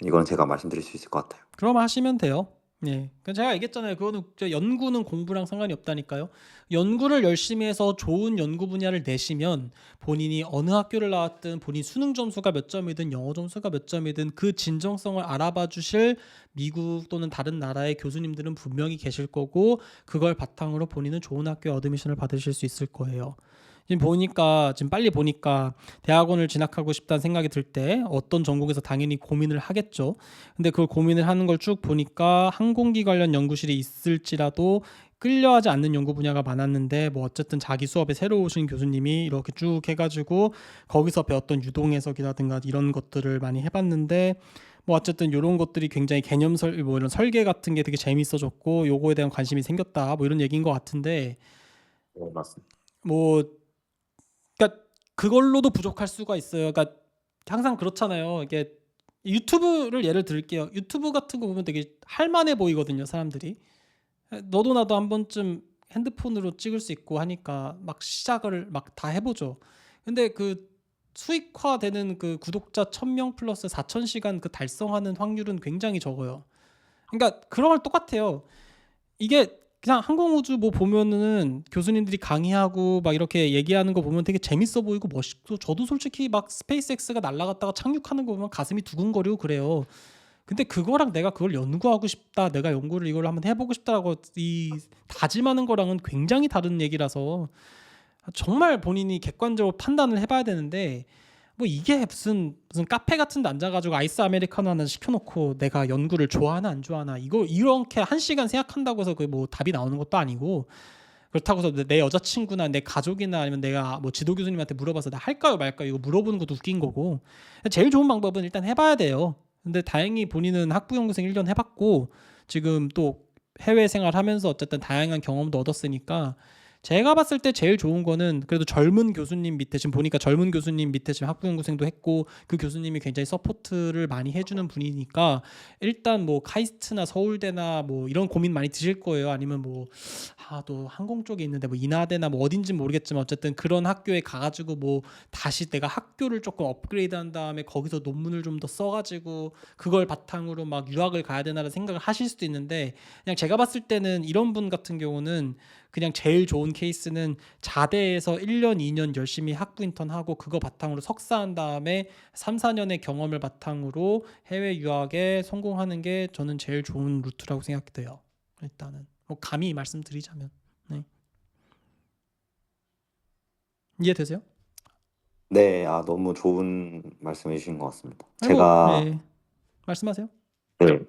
이건 제가 말씀드릴 수 있을 것 같아요. 그럼 하시면 돼요. 예. 제가 얘기했잖아요. 그거는 연구는 공부랑 상관이 없다니까요. 연구를 열심히 해서 좋은 연구 분야를 내시면 본인이 어느 학교를 나왔든 본인 수능 점수가 몇 점이든 영어 점수가 몇 점이든 그 진정성을 알아봐 주실 미국 또는 다른 나라의 교수님들은 분명히 계실 거고, 그걸 바탕으로 본인은 좋은 학교에 어드미션을 받으실 수 있을 거예요. 지금 빨리 보니까 대학원을 진학하고 싶다는 생각이 들 때 어떤 전공에서 당연히 고민을 하겠죠. 근데 그걸 고민을 하는 걸 쭉 보니까 항공기 관련 연구실이 있을지라도 끌려하지 않는 연구 분야가 많았는데, 뭐 어쨌든 자기 수업에 새로 오신 교수님이 이렇게 쭉 해가지고 거기서 배웠던 유동 해석이라든가 이런 것들을 많이 해봤는데, 뭐 어쨌든 이런 것들이 굉장히 뭐 이런 설계 같은 게 되게 재밌어졌고 요거에 대한 관심이 생겼다, 뭐 이런 얘기인 것 같은데, 네, 맞습니다. 뭐 그러니까 그걸로도 부족할 수가 있어요. 그러니까 항상 그렇잖아요. 이게 유튜브를 예를 들게요. 유튜브 같은 거 보면 되게 할만해 보이거든요, 사람들이. 너도 나도 한 번쯤 핸드폰으로 찍을 수 있고 하니까 막 시작을 막 다 해보죠. 근데 그 수익화되는 그 구독자 1000명 플러스 4000시간 그 달성하는 확률은 굉장히 적어요. 그러니까 그런 걸 똑같아요. 이게 그냥 항공우주 뭐 보면은 교수님들이 강의하고 막 이렇게 얘기하는 거 보면 되게 재밌어 보이고 멋있고, 저도 솔직히 막 스페이스X가 날아갔다가 착륙하는 거 보면 가슴이 두근거리고 그래요. 근데 그거랑 내가 그걸 연구하고 싶다, 내가 연구를 이걸 한번 해보고 싶다라고 이 다짐하는 거랑은 굉장히 다른 얘기라서 정말 본인이 객관적으로 판단을 해봐야 되는데, 뭐 이게 무슨 카페 같은 데 앉아가지고 아이스 아메리카노 하나 시켜놓고 내가 연구를 좋아하나 안 좋아하나 이거 이렇게 1시간 생각한다고 해서 그 뭐 답이 나오는 것도 아니고, 그렇다고 해서 내 여자친구나 내 가족이나 아니면 내가 뭐 지도 교수님한테 물어봐서 나 할까요 말까요 이거 물어보는 것도 웃긴 거고, 제일 좋은 방법은 일단 해봐야 돼요. 근데 다행히 본인은 학부연구생 1년 해봤고 지금 또 해외 생활하면서 어쨌든 다양한 경험도 얻었으니까 제가 봤을 때 제일 좋은 거는 그래도 젊은 교수님 밑에 지금 보니까 젊은 교수님 밑에 지금 학부연구생도 했고 그 교수님이 굉장히 서포트를 많이 해주는 분이니까 일단 뭐 카이스트나 서울대나 뭐 이런 고민 많이 드실 거예요. 아니면 뭐 또 항공 쪽에 있는데 뭐 인하대나 뭐 어딘지 모르겠지만 어쨌든 그런 학교에 가가지고 뭐 다시 내가 학교를 조금 업그레이드한 다음에 거기서 논문을 좀 더 써가지고 그걸 바탕으로 막 유학을 가야 되나라는 생각을 하실 수도 있는데 그냥 제가 봤을 때는 이런 분 같은 경우는 그냥 제일 좋은 케이스는 자대에서 1년, 2년 열심히 학부 인턴하고 그거 바탕으로 석사한 다음에 3, 4년의 경험을 바탕으로 해외 유학에 성공하는 게 저는 제일 좋은 루트라고 생각돼요. 일단은 뭐 감히 말씀드리자면 네. 이해되세요? 네, 너무 좋은 말씀해 주신 것 같습니다. 아이고 제가, 네 말씀하세요. 네,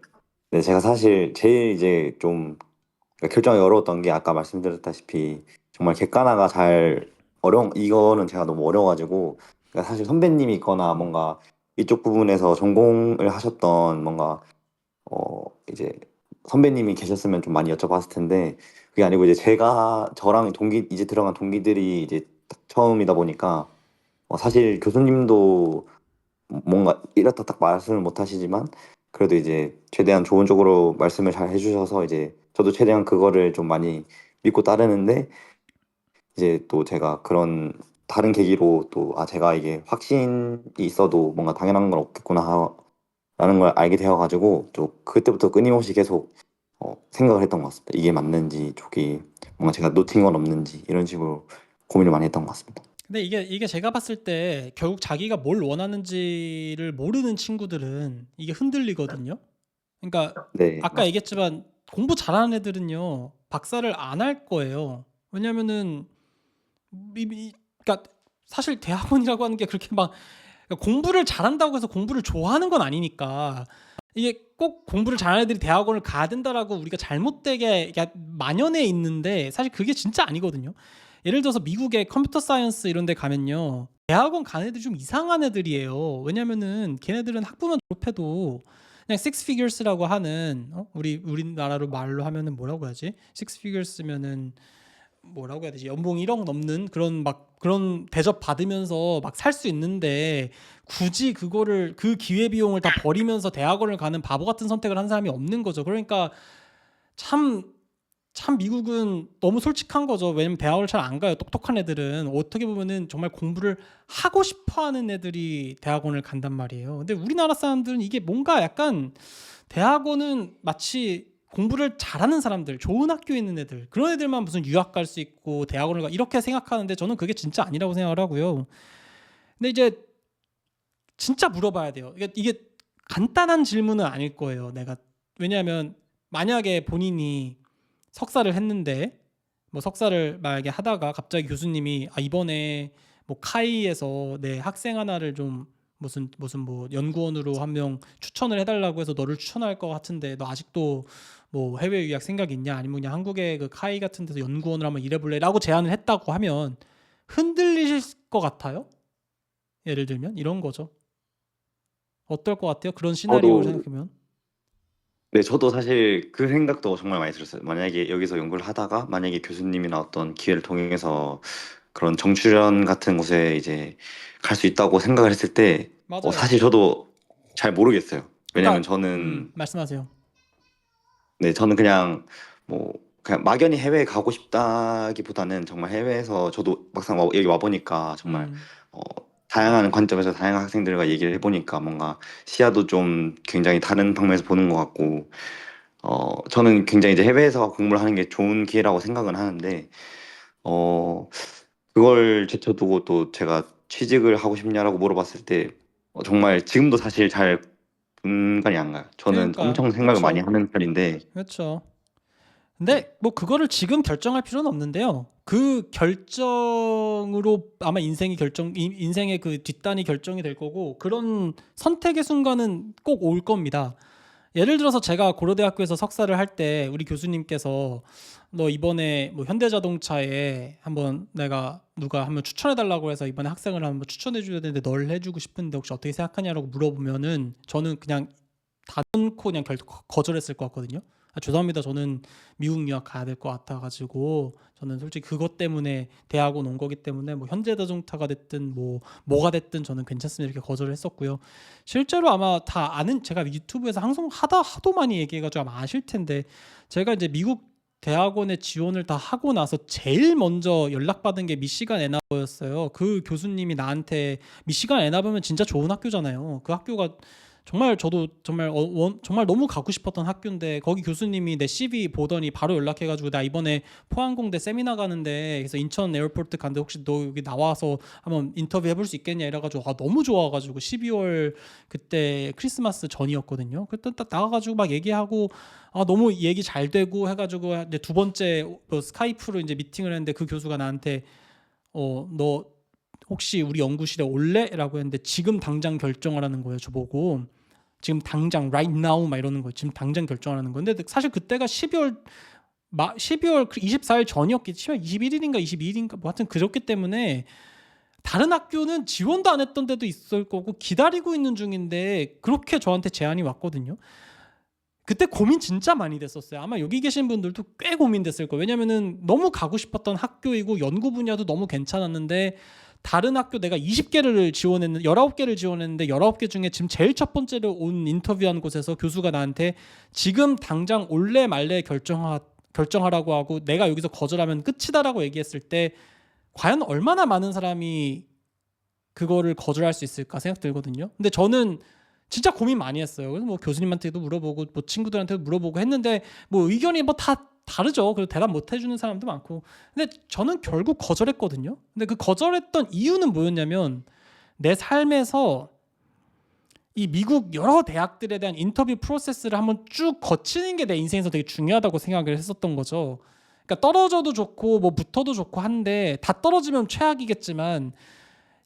네, 제가 사실 제일 이제 좀 결정이 어려웠던 게 아까 말씀드렸다시피 정말 객관화가 잘 이거는 제가 너무 어려워가지고 그러니까 사실 선배님이 있거나 뭔가 이쪽 부분에서 전공을 하셨던 뭔가 이제 선배님이 계셨으면 좀 많이 여쭤봤을 텐데 그게 아니고 이제 제가 저랑 이제 들어간 동기들이 이제 딱 처음이다 보니까 사실 교수님도 뭔가 이렇다 딱 말씀을 못 하시지만 그래도 이제 최대한 좋은 쪽으로 말씀을 잘 해주셔서 이제 저도 최대한 그거를 좀 많이 믿고 따르는데 이제 또 제가 그런 다른 계기로 또 제가 이게 확신이 있어도 뭔가 당연한 건 없겠구나 라는 걸 알게 되어가지고 또 그때부터 끊임없이 계속 생각을 했던 것 같습니다. 이게 맞는지 저기 뭔가 제가 놓친 건 없는지 이런 식으로 고민을 많이 했던 것 같습니다. 근데 이게 제가 봤을 때 결국 자기가 뭘 원하는지를 모르는 친구들은 이게 흔들리거든요. 그러니까 네, 아까 맞습니다. 얘기했지만 공부 잘하는 애들은요 박사를 안 할 거예요. 왜냐면은 그러니까 사실 대학원이라고 하는 게 그렇게 막 공부를 잘한다고 해서 공부를 좋아하는 건 아니니까 이게 꼭 공부를 잘하는 애들이 대학원을 가야 된다라고 우리가 잘못되게 만연해 있는데 사실 그게 진짜 아니거든요. 예를 들어서 미국의 컴퓨터 사이언스 이런 데 가면요. 대학원 가는 애들이 좀 이상한 애들이에요. 왜냐면은 걔네들은 학부만 졸업해도 그냥 six figures라고 하는 우리나라로 말로 하면은 뭐라고 해야지? six figures면은 뭐라고 해야 되지? 연봉 1억 넘는 그런 대접 받으면서 막 살 수 있는데 굳이 그거를 그 기회 비용을 다 버리면서 대학원을 가는 바보 같은 선택을 한 사람이 없는 거죠. 그러니까 참 미국은 너무 솔직한 거죠. 왜냐면 대학을 잘 안 가요. 똑똑한 애들은 어떻게 보면은 정말 공부를 하고 싶어 하는 애들이 대학원을 간단 말이에요. 근데 우리나라 사람들은 이게 뭔가 약간 대학원은 마치 공부를 잘하는 사람들, 좋은 학교에 있는 애들, 그런 애들만 무슨 유학 갈 수 있고 대학원을 가 이렇게 생각하는데 저는 그게 진짜 아니라고 생각을 하고요. 근데 이제 진짜 물어봐야 돼요. 이게 간단한 질문은 아닐 거예요. 왜냐하면 만약에 본인이 석사를 했는데 뭐 석사를 만약에 하다가 갑자기 교수님이 이번에 뭐 카이에서 내 학생 하나를 좀 무슨 뭐 연구원으로 한 명 추천을 해달라고 해서 너를 추천할 것 같은데 너 아직도 뭐 해외 유학 생각 있냐 아니면 그냥 한국의 그 카이 같은 데서 연구원으로 한번 일해볼래라고 제안을 했다고 하면 흔들리실 것 같아요? 예를 들면 이런 거죠. 어떨 것 같아요? 그런 시나리오를 저도 생각하면. 네, 저도 사실 그 생각도 정말 많이 들었어요. 만약에 여기서 연구를 하다가 만약에 교수님이나 어떤 기회를 통해서 그런 정출연 같은 곳에 이제 갈 수 있다고 생각을 했을 때 맞아요. 사실 저도 잘 모르겠어요. 왜냐면 그러니까 저는 말씀하세요. 네, 저는 그냥 막연히 해외에 가고 싶다기보다는 정말 해외에서 저도 막상 여기 와 보니까 정말 음. 어, 다양한 관점에서 다양한 학생들과 얘기를 해보니까 뭔가 시야도 좀 굉장히 다른 방면에서 보는 것 같고 저는 굉장히 이제 해외에서 공부를 하는 게 좋은 기회라고 생각은 하는데 어, 그걸 제쳐두고 또 제가 취직을 하고 싶냐라고 물어봤을 때 정말 지금도 사실 잘 분간이 안 가요. 저는 그러니까 엄청 생각을 많이 그렇죠. 하는 편인데 그렇죠. 네. 근데 뭐 그거를 지금 결정할 필요는 없는데요. 그 결정으로 아마 인생의 그 뒷단이 결정이 될 거고 그런 선택의 순간은 꼭 올 겁니다. 예를 들어서 제가 고려대학교에서 석사를 할 때 우리 교수님께서 너 이번에 뭐 현대자동차에 한번 내가 누가 한번 추천해 달라고 해서 이번에 학생을 한번 추천해 줘야 되는데 널 해주고 싶은데 혹시 어떻게 생각하냐라고 물어보면은 저는 그냥 다 놓고 그냥 거절했을 것 같거든요. 죄송합니다. 저는 미국 유학 가야 될 것 같아가지고 저는 솔직히 그것 때문에 대학원 온 거기 때문에 뭐 현대자동차가 됐든 뭐가 됐든 저는 괜찮습니다. 이렇게 거절을 했었고요. 실제로 아마 다 아는 제가 유튜브에서 항상 하도 많이 얘기해가지고 아마 아실 텐데 제가 이제 미국 대학원에 지원을 다 하고 나서 제일 먼저 연락받은 게 미시간 애나버였어요. 그 교수님이 나한테 미시간 애나버면 진짜 좋은 학교잖아요. 그 학교가 정말 저도 정말 너무 가고 싶었던 학교인데 거기 교수님이 내 CV 보더니 바로 연락해가지고 나 이번에 포항공대 세미나 가는데 그래서 인천 에어포트 간데 혹시 너 여기 나와서 한번 인터뷰 해볼 수 있겠냐 이래가지고 너무 좋아가지고 12월 그때 크리스마스 전이었거든요. 그때 딱 나가가지고 막 얘기하고 너무 얘기 잘 되고 해가지고 이제 두 번째 스카이프로 이제 미팅을 했는데 그 교수가 나한테 너 혹시 우리 연구실에 올래? 라고 했는데 지금 당장 결정하라는 거예요. 저보고 지금 당장 right now 막 이러는 거예요. 지금 당장 결정하라는 건데 사실 그때가 12월 24일 전이었기 10월 21일인가 22일인가 뭐 하여튼 그렇기 때문에 다른 학교는 지원도 안 했던 데도 있을 거고 기다리고 있는 중인데 그렇게 저한테 제안이 왔거든요. 그때 고민 진짜 많이 됐었어요. 아마 여기 계신 분들도 꽤 고민됐을 거예요. 왜냐면은 너무 가고 싶었던 학교이고 연구 분야도 너무 괜찮았는데 다른 학교 내가 20개를 지원했는데 19개를 지원했는데 19개 중에 지금 제일 첫 번째로 온 인터뷰한 곳에서 교수가 나한테 지금 당장 올래 말래 결정하라고 하고 내가 여기서 거절하면 끝이다라고 얘기했을 때 과연 얼마나 많은 사람이 그거를 거절할 수 있을까 생각 들거든요. 근데 저는 진짜 고민 많이 했어요. 그래서 뭐 교수님한테도 물어보고 뭐 친구들한테도 물어보고 했는데 뭐 의견이 뭐 다 다르죠. 그래서 대답 못 해주는 사람도 많고. 근데 저는 결국 거절했거든요. 근데 그 거절했던 이유는 뭐였냐면 내 삶에서 이 미국 여러 대학들에 대한 인터뷰 프로세스를 한번 쭉 거치는 게 내 인생에서 되게 중요하다고 생각을 했었던 거죠. 그러니까 떨어져도 좋고 뭐 붙어도 좋고 한데 다 떨어지면 최악이겠지만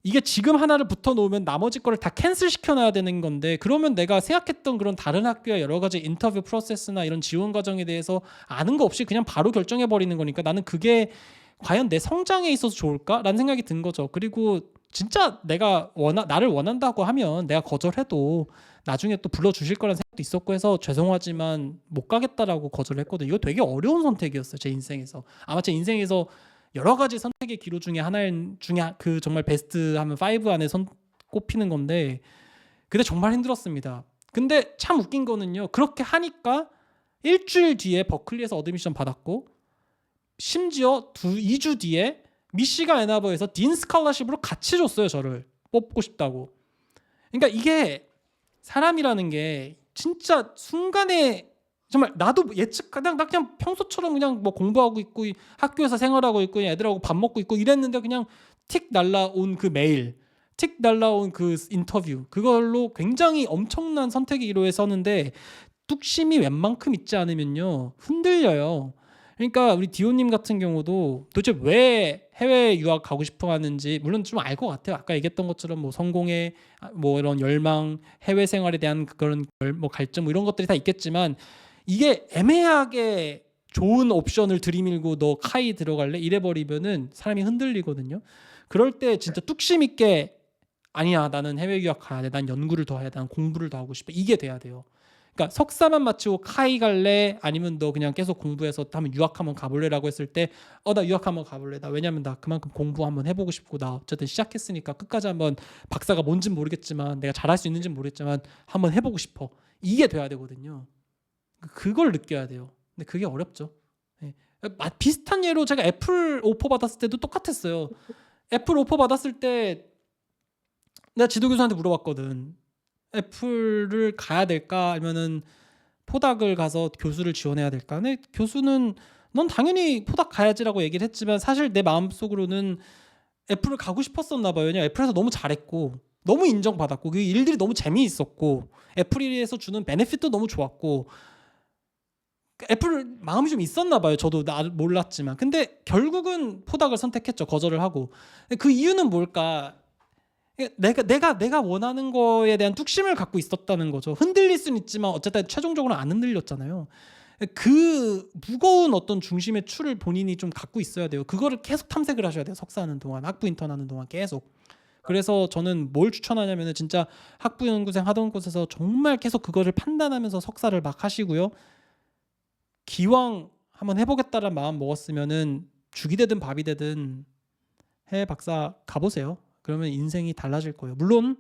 이게 지금 하나를 붙어 놓으면 나머지 거를 다 캔슬 시켜놔야 되는 건데 그러면 내가 생각했던 그런 다른 학교의 여러 가지 인터뷰 프로세스나 이런 지원 과정에 대해서 아는 거 없이 그냥 바로 결정해 버리는 거니까 나는 그게 과연 내 성장에 있어서 좋을까라는 생각이 든 거죠. 그리고 진짜 나를 원한다고 하면 내가 거절해도 나중에 또 불러주실 거라는 생각도 있었고 해서 죄송하지만 못 가겠다라고 거절을 했거든요. 이거 되게 어려운 선택이었어요. 제 인생에서. 아마 제 인생에서 여러 가지 선택의 기로 중에 그 정말 베스트 하면 5 안에 꼽히는 건데 그때 정말 힘들었습니다. 근데 참 웃긴 거는요. 그렇게 하니까 일주일 뒤에 버클리에서 어드미션 받았고 심지어 2주 뒤에 미시간 애나버에서 딘 스칼러십으로 같이 줬어요. 저를 뽑고 싶다고. 그러니까 이게 사람이라는 게 진짜 순간에 정말 나도 나 그냥 평소처럼 그냥 뭐 공부하고 있고 학교에서 생활하고 있고 애들하고 밥 먹고 있고 이랬는데 그냥 틱 날라온 그 메일, 틱 날라온 그 인터뷰 그걸로 굉장히 엄청난 선택의 기로에 서는데 뚝심이 웬만큼 있지 않으면요 흔들려요. 그러니까 우리 디오님 같은 경우도 도대체 왜 해외 유학 가고 싶어 하는지 물론 좀 알 것 같아요. 아까 얘기했던 것처럼 뭐 성공에 뭐 이런 열망, 해외 생활에 대한 그런 뭐 갈증 뭐 이런 것들이 다 있겠지만 이게 애매하게 좋은 옵션을 들이밀고 너 카이 들어갈래? 이래버리면은 사람이 흔들리거든요. 그럴 때 진짜 뚝심 있게 아니야 나는 해외 유학 가야 돼. 난 연구를 더 해야 돼. 난 공부를 더 하고 싶어. 이게 돼야 돼요. 그러니까 석사만 마치고 카이 갈래? 아니면 너 그냥 계속 공부해서 한번 유학 한번 가볼래라고 했을 때 나 유학 한번 가볼래. 나 왜냐면 나 그만큼 공부 한번 해보고 싶고 나 어쨌든 시작했으니까 끝까지 한번 박사가 뭔진 모르겠지만 내가 잘할 수 있는지는 모르겠지만 한번 해보고 싶어. 이게 돼야 되거든요. 그걸 느껴야 돼요. 근데 그게 어렵죠. 네. 비슷한 예로 제가 애플 오퍼 받았을 때도 똑같았어요. 애플 오퍼 받았을 때 내가 지도 교수한테 물어봤거든. 애플을 가야 될까 아니면은 포닥을 가서 교수를 지원해야 될까? 근데 교수는 넌 당연히 포닥 가야지라고 얘기를 했지만 사실 내 마음속으로는 애플을 가고 싶었었나 봐요. 왜냐면 애플에서 너무 잘했고 너무 인정받았고 그 일들이 너무 재미있었고 애플에서 주는 베네핏도 너무 좋았고 애플 마음이 좀 있었나 봐요. 저도 몰랐지만. 근데 결국은 포닥을 선택했죠. 거절을 하고. 그 이유는 뭘까? 내가 원하는 거에 대한 뚝심을 갖고 있었다는 거죠. 흔들릴 수는 있지만 어쨌든 최종적으로는 안 흔들렸잖아요. 그 무거운 어떤 중심의 추를 본인이 좀 갖고 있어야 돼요. 그거를 계속 탐색을 하셔야 돼요. 석사하는 동안, 학부 인턴 하는 동안 계속. 그래서 저는 뭘 추천하냐면은 진짜 학부 연구생 하던 곳에서 정말 계속 그거를 판단하면서 석사를 막 하시고요. 기왕 한번 해보겠다는 마음 먹었으면은 죽이 되든 밥이 되든 해외 박사 가보세요. 그러면 인생이 달라질 거예요. 물론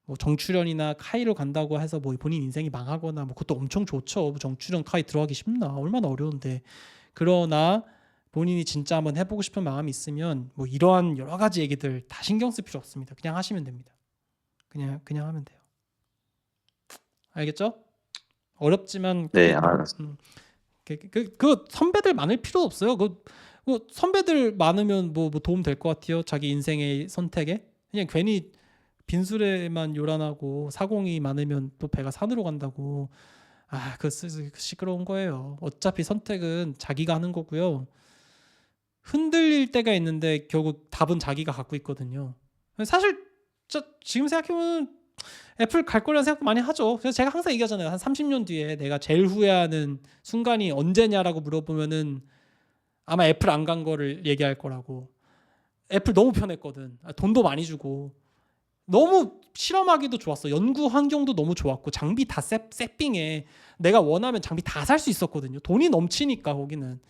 뭐 정출연이나 카이로 간다고 해서 뭐 본인 인생이 망하거나 뭐 그것도 엄청 좋죠. 뭐 정출연 카이 들어가기 쉽나? 얼마나 어려운데. 그러나 본인이 진짜 한번 해보고 싶은 마음이 있으면 뭐 이러한 여러 가지 얘기들 다 신경 쓸 필요 없습니다. 그냥 하시면 됩니다. 그냥 하면 돼요. 알겠죠? 어렵지만 네, 그게 알았습니다. 그 선배들 많을 필요 없어요. 뭐 선배들 많으면 뭐 도움 될 것 같아요. 자기 인생의 선택에 그냥 괜히 빈수레만 요란하고 사공이 많으면 또 배가 산으로 간다고. 그 시끄러운 거예요. 어차피 선택은 자기가 하는 거고요. 흔들릴 때가 있는데 결국 답은 자기가 갖고 있거든요. 사실 지금 생각해보면 애플 갈 거라는 생각 많이 하죠. 그래서 제가 항상 얘기하잖아요. 한 30년 뒤에 내가 제일 후회하는 순간이 언제냐라고 물어보면은 아마 애플 안 간 거를 얘기할 거라고. 애플 너무 편했거든. 돈도 많이 주고 너무 실험하기도 좋았어. 연구 환경도 너무 좋았고 장비 다 세핑해. 내가 원하면 장비 다 살 수 있었거든요. 돈이 넘치니까 거기는.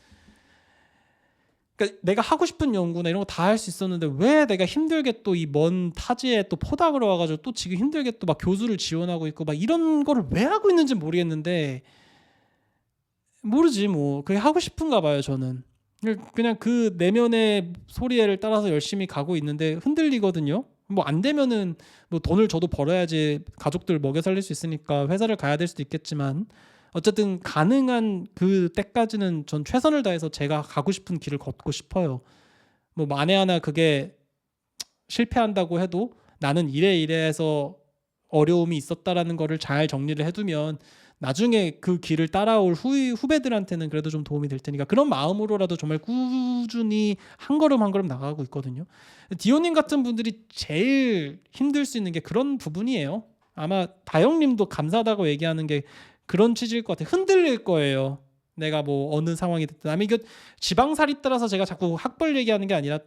그러니까 내가 하고 싶은 연구나 이런 거 다 할 수 있었는데 왜 내가 힘들게 또 이 먼 타지에 또 포닥으로 와가지고 또 지금 힘들게 또 막 교수를 지원하고 있고 막 이런 거를 왜 하고 있는지 모르겠는데 모르지 뭐 그게 하고 싶은가 봐요 저는. 그냥 그 내면의 소리를 따라서 열심히 가고 있는데 흔들리거든요. 뭐 안 되면은 뭐 돈을 저도 벌어야지 가족들 먹여 살릴 수 있으니까 회사를 가야 될 수도 있겠지만 어쨌든 가능한 그 때까지는 전 최선을 다해서 제가 가고 싶은 길을 걷고 싶어요. 뭐 만에 하나 그게 실패한다고 해도 나는 이래 해서 어려움이 있었다라는 거를 잘 정리를 해두면 나중에 그 길을 따라올 후배들한테는 그래도 좀 도움이 될 테니까 그런 마음으로라도 정말 꾸준히 한 걸음 한 걸음 나가고 있거든요. 디오님 같은 분들이 제일 힘들 수 있는 게 그런 부분이에요. 아마 다영님도 감사하다고 얘기하는 게 그런 취지일 것 같아요. 흔들릴 거예요. 내가 뭐 어느 상황이 됐든. 아니 이거 지방살이 따라서 제가 자꾸 학벌 얘기하는 게 아니라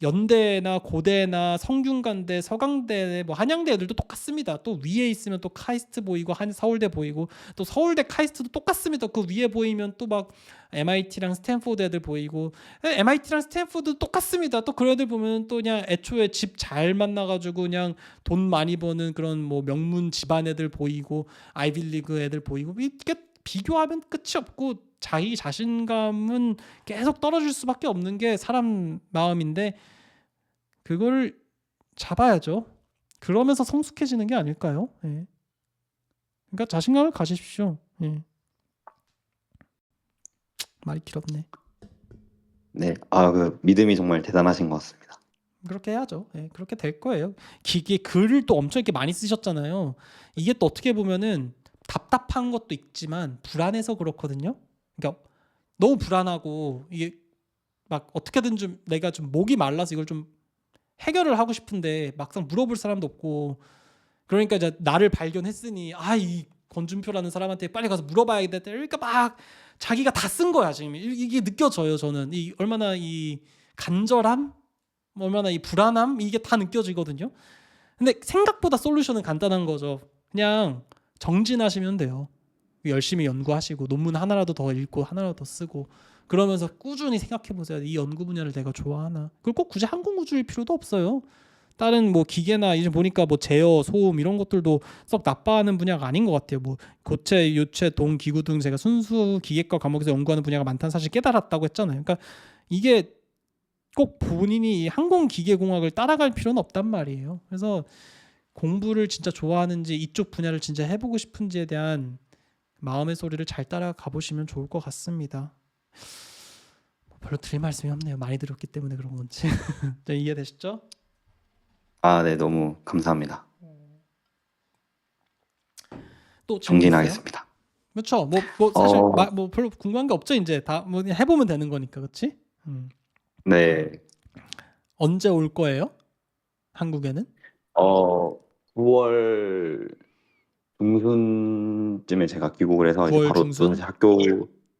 연대나 고대나 성균관대, 서강대, 뭐 한양대 애들도 똑같습니다. 또 위에 있으면 또 카이스트 보이고 서울대 보이고 또 서울대 카이스트도 똑같습니다. 그 위에 보이면 또 막 MIT랑 스탠포드 애들 보이고 MIT랑 스탠포드 똑같습니다. 또 그런 애들 보면 또 그냥 애초에 집 잘 만나가지고 그냥 돈 많이 버는 그런 뭐 명문 집안 애들 보이고 아이빌리그 애들 보이고 이게 비교하면 끝이 없고 자기 자신감은 계속 떨어질 수밖에 없는 게 사람 마음인데 그걸 잡아야죠. 그러면서 성숙해지는 게 아닐까요? 예. 그러니까 자신감을 가지십시오. 예. 말이 길었네. 네, 그 믿음이 정말 대단하신 것 같습니다. 그렇게 해야죠. 예, 그렇게 될 거예요. 기계 글을 또 엄청 이렇게 많이 쓰셨잖아요. 이게 또 어떻게 보면은 답답한 것도 있지만 불안해서 그렇거든요. 그러니까 너무 불안하고 이게 막 어떻게든 좀 내가 좀 목이 말라서 이걸 좀 해결을 하고 싶은데 막상 물어볼 사람도 없고 그러니까 이제 나를 발견했으니 이 권준표라는 사람한테 빨리 가서 물어봐야겠다. 그러니까 막 자기가 다 쓴 거야 지금. 이게 느껴져요 저는. 얼마나 이 간절함, 얼마나 이 불안함 이게 다 느껴지거든요. 근데 생각보다 솔루션은 간단한 거죠. 그냥 정진하시면 돼요. 열심히 연구하시고 논문 하나라도 더 읽고 하나라도 더 쓰고 그러면서 꾸준히 생각해 보세요. 이 연구 분야를 내가 좋아하나? 그걸 꼭 굳이 항공우주일 필요도 없어요. 다른 뭐 기계나 이제 보니까 뭐 제어, 소음 이런 것들도 썩 나빠하는 분야가 아닌 것 같아요. 뭐 고체, 유체, 동, 기구 등 제가 순수 기계과 과목에서 연구하는 분야가 많다는 사실 깨달았다고 했잖아요. 그러니까 이게 꼭 본인이 항공기계공학을 따라갈 필요는 없단 말이에요. 그래서 공부를 진짜 좋아하는지 이쪽 분야를 진짜 해보고 싶은지에 대한 마음의 소리를 잘 따라가 보시면 좋을 것 같습니다. 별로 드릴 말씀이 없네요. 많이 들었기 때문에 그런 건지. 이해되셨죠? 네, 너무 감사합니다. 또 질문 있어요? 정진하겠습니다. 그렇죠. 뭐 사실 어, 뭐 별로 궁금한 게 없죠. 이제 다 뭐 해보면 되는 거니까, 그렇지? 네, 언제 올 거예요? 한국에는? 9월 중순쯤에 제가 귀국을 해서 이제 9월 바로 또 중순? 다시 학교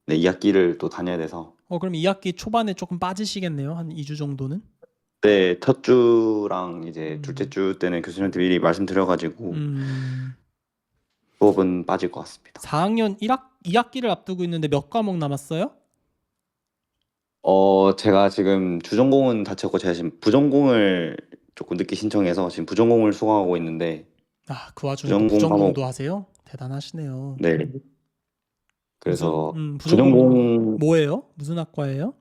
2학기를 또 다녀야 돼서 그럼 2학기 초반에 조금 빠지시겠네요. 한 2주 정도는? 네, 첫 주랑 이제 둘째 음, 주 때는 교수님한테 미리 말씀드려가지고 음, 수업은 빠질 것 같습니다. 4학년 1학 2학기를 앞두고 있는데 몇 과목 남았어요? 제가 지금 주전공은 다 채웠고 제가 지금 부전공을 조금 늦게 신청해서 지금 부전공을 수강하고 있는데 그 와중에 또 부전공 부전공도 과목 하세요? 대단하시네요. 네 무슨 그래서 부전공 부전공 뭐예요? 무슨 학과예요?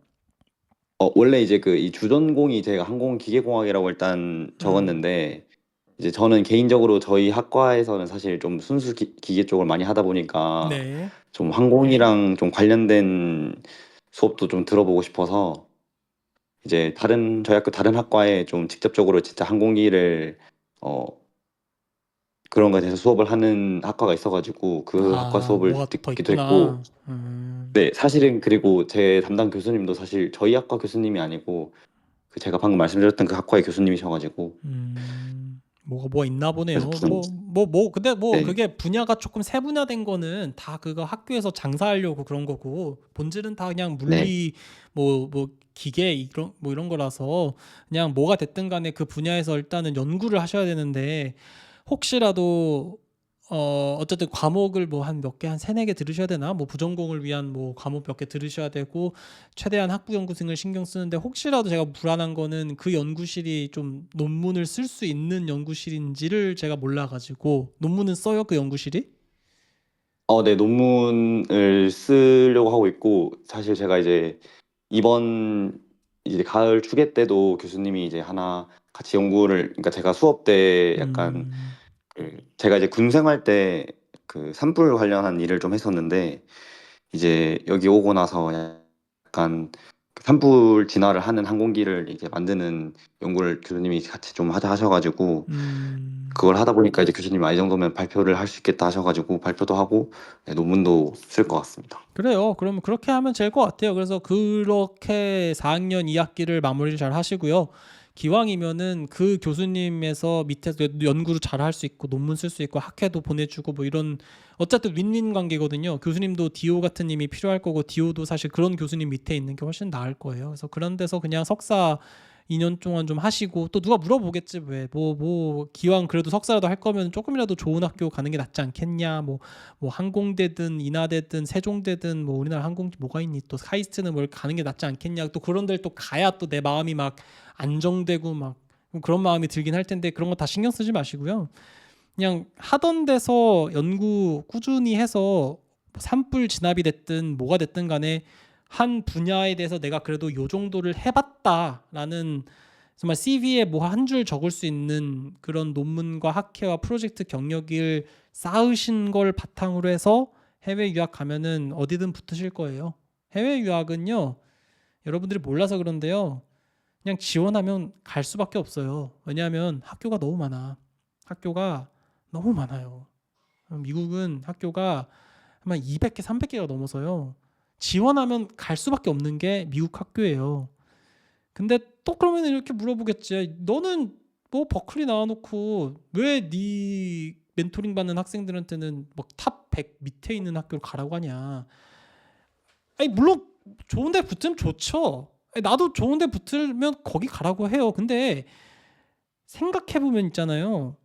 원래 이제 그 이 주전공이 제가 항공기계공학이라고 일단 음. 적었는데 이제 저는 개인적으로 저희 학과에서는 사실 좀 순수 기계 쪽을 많이 하다 보니까 네. 좀 항공이랑 좀 관련된 수업도 좀 들어보고 싶어서 이제 저희 학교 다른 학과에 좀 직접적으로 진짜 항공기를 어 그런 거에 대해서 수업을 하는 학과가 있어가지고 그 학과 수업을 뭐가 더 듣기도 했고 있구나. 네 사실은 그리고 제 담당 교수님도 사실 저희 학과 교수님이 아니고 그 제가 방금 말씀드렸던 그 학과의 교수님이셔가지고 뭐가 있나 그래서 보네요. 무슨 근데 네, 그게 분야가 조금 세분화된 거는 다 그거 학교에서 장사하려고 그런 거고 본질은 다 그냥 네. 물리 뭐 기계 이런 거라서 그냥 뭐가 됐든 간에 그 분야에서 일단은 연구를 하셔야 되는데 혹시라도 어쨌든 과목을 뭐 한 몇 개 한 세네 개 들으셔야 되나? 뭐 부전공을 위한 뭐 과목 몇 개 들으셔야 되고 최대한 학부 연구생을 신경 쓰는데 혹시라도 제가 불안한 거는 그 연구실이 좀 논문을 쓸 수 있는 연구실인지를 제가 몰라가지고 논문은 써요 그 연구실이? 네, 논문을 쓰려고 하고 있고 사실 제가 이제 이번 이제 가을 추계 때도 교수님이 이제 하나 같이 연구를 그러니까 제가 수업 때 약간 음, 제가 이제 군 생활 때 그 산불 관련한 일을 좀 했었는데 이제 여기 오고 나서 약간 그 산불 진화를 하는 항공기를 이제 만드는 연구를 교수님이 같이 좀 하자 하셔가지고 음, 그걸 하다 보니까 이제 교수님이 이 정도면 발표를 할 수 있겠다 하셔가지고 발표도 하고 네, 논문도 쓸 것 같습니다. 그래요. 그러면 그렇게 하면 될 것 같아요. 그래서 그렇게 4학년 2학기를 마무리를 잘 하시고요. 기왕이면은 그 교수님에서 밑에서 연구를 잘 할 수 있고 논문 쓸 수 있고 학회도 보내주고 뭐 이런 어쨌든 윈윈 관계거든요. 교수님도 디오 같은 님이 필요할 거고 디오도 사실 그런 교수님 밑에 있는 게 훨씬 나을 거예요. 그래서 그런 데서 그냥 석사 2년 동안 좀 하시고 또 누가 물어보겠지 왜 뭐 기왕 그래도 석사라도 할 거면 조금이라도 좋은 학교 가는 게 낫지 않겠냐 뭐 항공대든 인하대든 세종대든 뭐 우리나라 항공기 뭐가 있니 또 카이스트는 뭘 가는 게 낫지 않겠냐 또 그런 데를 또 가야 또 내 마음이 막 안정되고 막 그런 마음이 들긴 할 텐데 그런 거 다 신경 쓰지 마시고요. 그냥 하던 데서 연구 꾸준히 해서 산불 진압이 됐든 뭐가 됐든 간에 한 분야에 대해서 내가 그래도 요 정도를 해봤다라는 정말 CV에 뭐 한 줄 적을 수 있는 그런 논문과 학회와 프로젝트 경력을 쌓으신 걸 바탕으로 해서 해외 유학 가면은 어디든 붙으실 거예요. 해외 유학은요, 여러분들이 몰라서 그런데요, 그냥 지원하면 갈 수밖에 없어요. 왜냐하면 학교가 너무 많아. 학교가 너무 많아요. 미국은 학교가 아마 200개, 300개가 넘어서요. 지원하면 갈 수밖에 없는 게 미국 학교예요. 근데 또 그러면 이렇게 물어보겠지. 너는 뭐 버클리 나와놓고 왜 네 멘토링 받는 학생들한테는 탑 100 밑에 있는 학교를 가라고 하냐. 아니 물론 좋은 데 붙으면 좋죠. 아니, 나도 좋은 데 붙으면 거기 가라고 해요. 근데 생각해보면 있잖아요.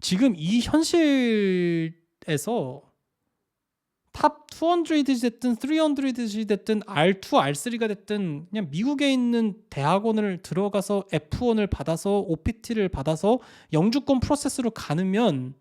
지금 이 현실에서 탑 200이 됐든 300이 됐든 R2, R3가 됐든 그냥 미국에 있는 대학원을 들어가서 F1을 받아서 OPT를 받아서 영주권 프로세스로 가면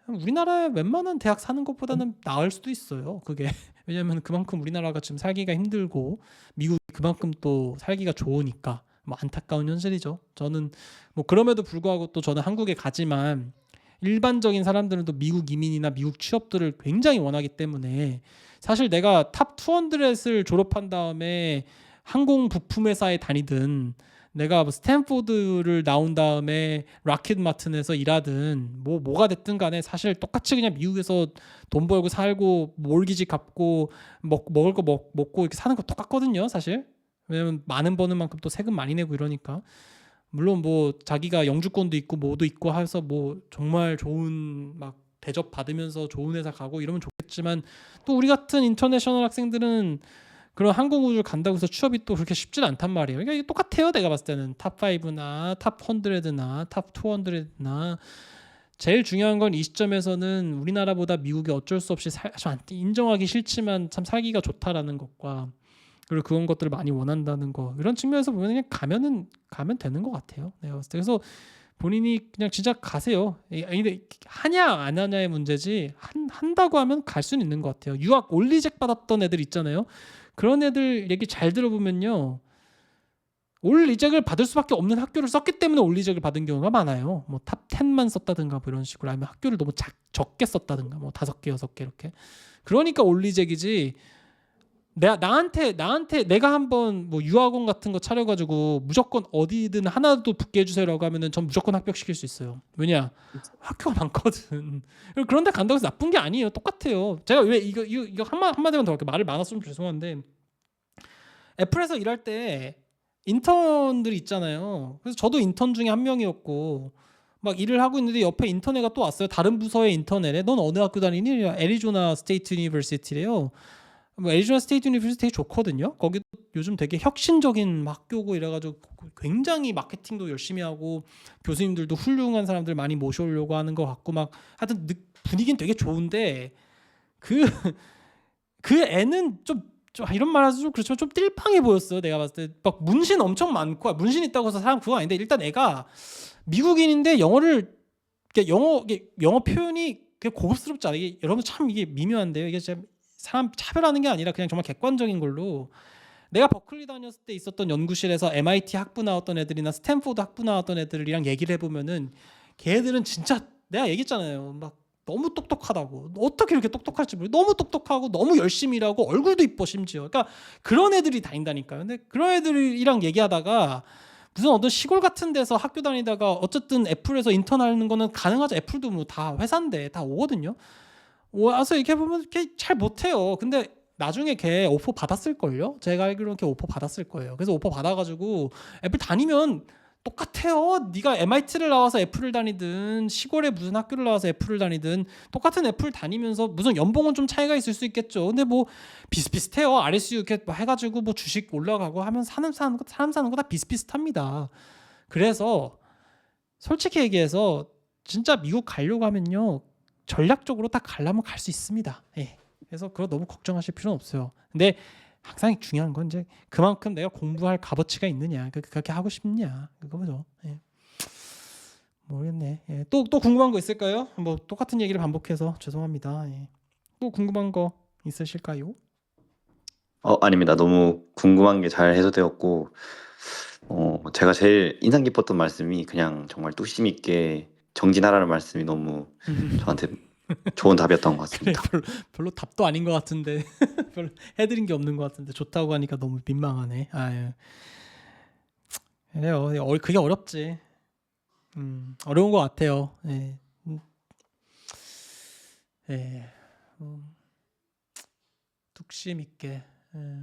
우리나라의 웬만한 대학 사는 것보다는 나을 수도 있어요. 그게 왜냐하면 그만큼 우리나라가 지금 살기가 힘들고 미국이 그만큼 또 살기가 좋으니까 뭐 안타까운 현실이죠. 저는 뭐 그럼에도 불구하고 또 저는 한국에 가지만 일반적인 사람들은 또 미국 이민이나 미국 취업들을 굉장히 원하기 때문에 사실 내가 탑 200을 졸업한 다음에 항공 부품 회사에 다니든 내가 뭐 스탠포드를 나온 다음에 락킷 마틴에서 일하든 뭐가 됐든 간에 사실 똑같이 그냥 미국에서 돈 벌고 살고 몰기지 갚고 먹을 거 먹고 이렇게 사는 거 똑같거든요, 사실. 왜냐면 많은 버는 만큼 또 세금 많이 내고 이러니까. 물론 뭐 자기가 영주권도 있고 뭐도 있고 해서 뭐 정말 좋은 막 대접 받으면서 좋은 회사 가고 이러면 좋겠지만 또 우리 같은 인터내셔널 학생들은 그런 항공우주를 간다고 해서 취업이 또 그렇게 쉽진 않단 말이에요. 그러니까 이게 똑같아요. 내가 봤을 때는 탑 5나 탑 100나 탑 200나 제일 중요한 건 이 시점에서는 우리나라보다 미국이 어쩔 수 없이 인정하기 싫지만 참 살기가 좋다라는 것과 그리고 그런 것들을 많이 원한다는 거 이런 측면에서 보면 그냥 가면 되는 것 같아요. 내가 봤을 때. 그래서 본인이 그냥 진짜 가세요. 근데 하냐 안 하냐의 문제지 한다고 하면 갈 수는 있는 것 같아요. 유학 올리잭 받았던 애들 있잖아요. 그런 애들 얘기 잘 들어보면요. 올리잭을 받을 수밖에 없는 학교를 썼기 때문에 올리잭을 받은 경우가 많아요. 뭐 탑 10만 썼다든가 뭐 이런 식으로 아니면 학교를 너무 적게 썼다든가 뭐 5개 6개 이렇게. 그러니까 올리잭이지. 나한테 내가 한번 뭐 유학원 같은 거 차려가지고 무조건 어디든 하나도 붙게 해주세요라고 하면은 전 무조건 합격시킬 수 있어요. 왜냐 학교가 많거든. 그런데 간다고 해서 나쁜 게 아니에요. 똑같아요. 제가 왜 이거 한마디만 더 할게요. 말을 많았으면 죄송한데 애플에서 일할 때 인턴들이 있잖아요. 그래서 저도 인턴 중에 한 명이었고 막 일을 하고 있는데 옆에 인턴애가 또 왔어요. 다른 부서의 인턴애래. 넌 어느 학교 다니니? 애리조나 스테이트 유니버시티래요. 뭐 애리조나 스테이트 유니버시티 되게 좋거든요. 거기도 요즘 되게 혁신적인 학교고 이래가지고 굉장히 마케팅도 열심히 하고 교수님들도 훌륭한 사람들 많이 모셔오려고 하는 것 같고 막 하여튼 분위기는 되게 좋은데 그 애는 좀 이런 말 하서 좀 그렇지만 좀 띨빵해 보였어요. 내가 봤을 때 막 문신 엄청 많고 문신 있다고 해서 사람 그거 아닌데 일단 애가 미국인인데 영어를 영어 표현이 그게 고급스럽지 않아. 이게 여러분 참 이게 미묘한데요. 이게 진짜 사람 차별하는 게 아니라 그냥 정말 객관적인 걸로 내가 버클리 다녔을 때 있었던 연구실에서 MIT 학부 나왔던 애들이나 스탠포드 학부 나왔던 애들이랑 얘기를 해보면은 걔들은 진짜 내가 얘기했잖아요. 막 너무 똑똑하다고. 어떻게 이렇게 똑똑할지 모르겠어. 너무 똑똑하고 너무 열심히 일하고 얼굴도 이뻐 심지어. 그러니까 그런 애들이 다닌다니까요. 근데 그런 애들이랑 얘기하다가 무슨 어떤 시골 같은 데서 학교 다니다가 어쨌든 애플에서 인턴하는 거는 가능하죠. 애플도 뭐 다 회사인데 다 오거든요. 와서 이렇게 보면 이렇게 잘 못해요. 근데 나중에 걔 오퍼 받았을걸요? 제가 알기로는 걔 오퍼 받았을 거예요. 그래서 오퍼 받아가지고 애플 다니면 똑같아요. 네가 MIT를 나와서 애플을 다니든 시골에 무슨 학교를 나와서 애플을 다니든 똑같은 애플 다니면서 무슨 연봉은 좀 차이가 있을 수 있겠죠. 근데 뭐 비슷비슷해요. RSU 이렇게 뭐 해가지고 뭐 주식 올라가고 하면 사람 사는 거 다 비슷비슷합니다. 그래서 솔직히 얘기해서 진짜 미국 가려고 하면요. 전략적으로 딱 가려면 갈 수 있습니다. 예. 그래서 그거 너무 걱정하실 필요는 없어요. 근데 항상 중요한 건 이제 그만큼 내가 공부할 값어치가 있느냐, 그렇게 하고 싶냐, 그거죠. 예. 모르겠네. 예. 또 궁금한 거 있을까요? 뭐 똑같은 얘기를 반복해서 죄송합니다. 예. 또 궁금한 거 있으실까요? 아닙니다. 너무 궁금한 게 잘 해소되었고, 제가 제일 인상 깊었던 말씀이 그냥 정말 뚝심 있게 정진하라는 말씀이 너무 저한테 좋은 답이었던 것 그래, 같습니다. 별로 답도 아닌 것 같은데 별로 해드린 게 없는 것 같은데 좋다고 하니까 너무 민망하네. 아유. 그래요. 그게 어렵지. 어려운 것 같아요. 예. 예. 뚝심 있게. 예.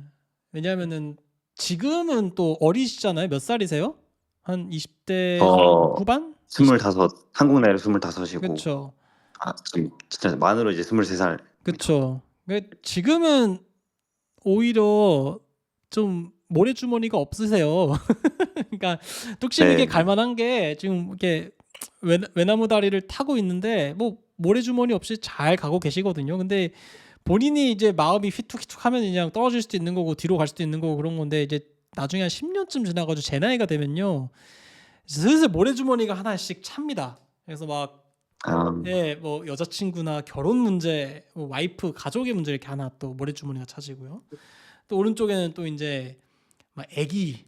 왜냐하면은 지금은 또 어리시잖아요. 몇 살이세요? 한 20대 후반? 25, 한국 나이로 25이고, 그렇죠. 지금 진짜 만으로 이제 23살. 그렇죠. 지금은 오히려 좀 모래주머니가 없으세요. 그러니까 뚝심 있게 네. 갈 만한 게 지금 이렇게 외나무 다리를 타고 있는데 뭐 모래주머니 없이 잘 가고 계시거든요. 근데 본인이 이제 마음이 휘툭휘툭하면 그냥 떨어질 수도 있는 거고 뒤로 갈 수도 있는 거고 그런 건데 이제 나중에 한 10년쯤 지나가지고 제 나이가 되면요. 슬슬 모래주머니가 하나씩 찹니다. 그래서 막 예, 뭐 여자친구나 결혼 문제, 뭐 와이프, 가족의 문제 이렇게 하나 또 모래주머니가 차지고요. 또 오른쪽에는 또 이제 막 아기,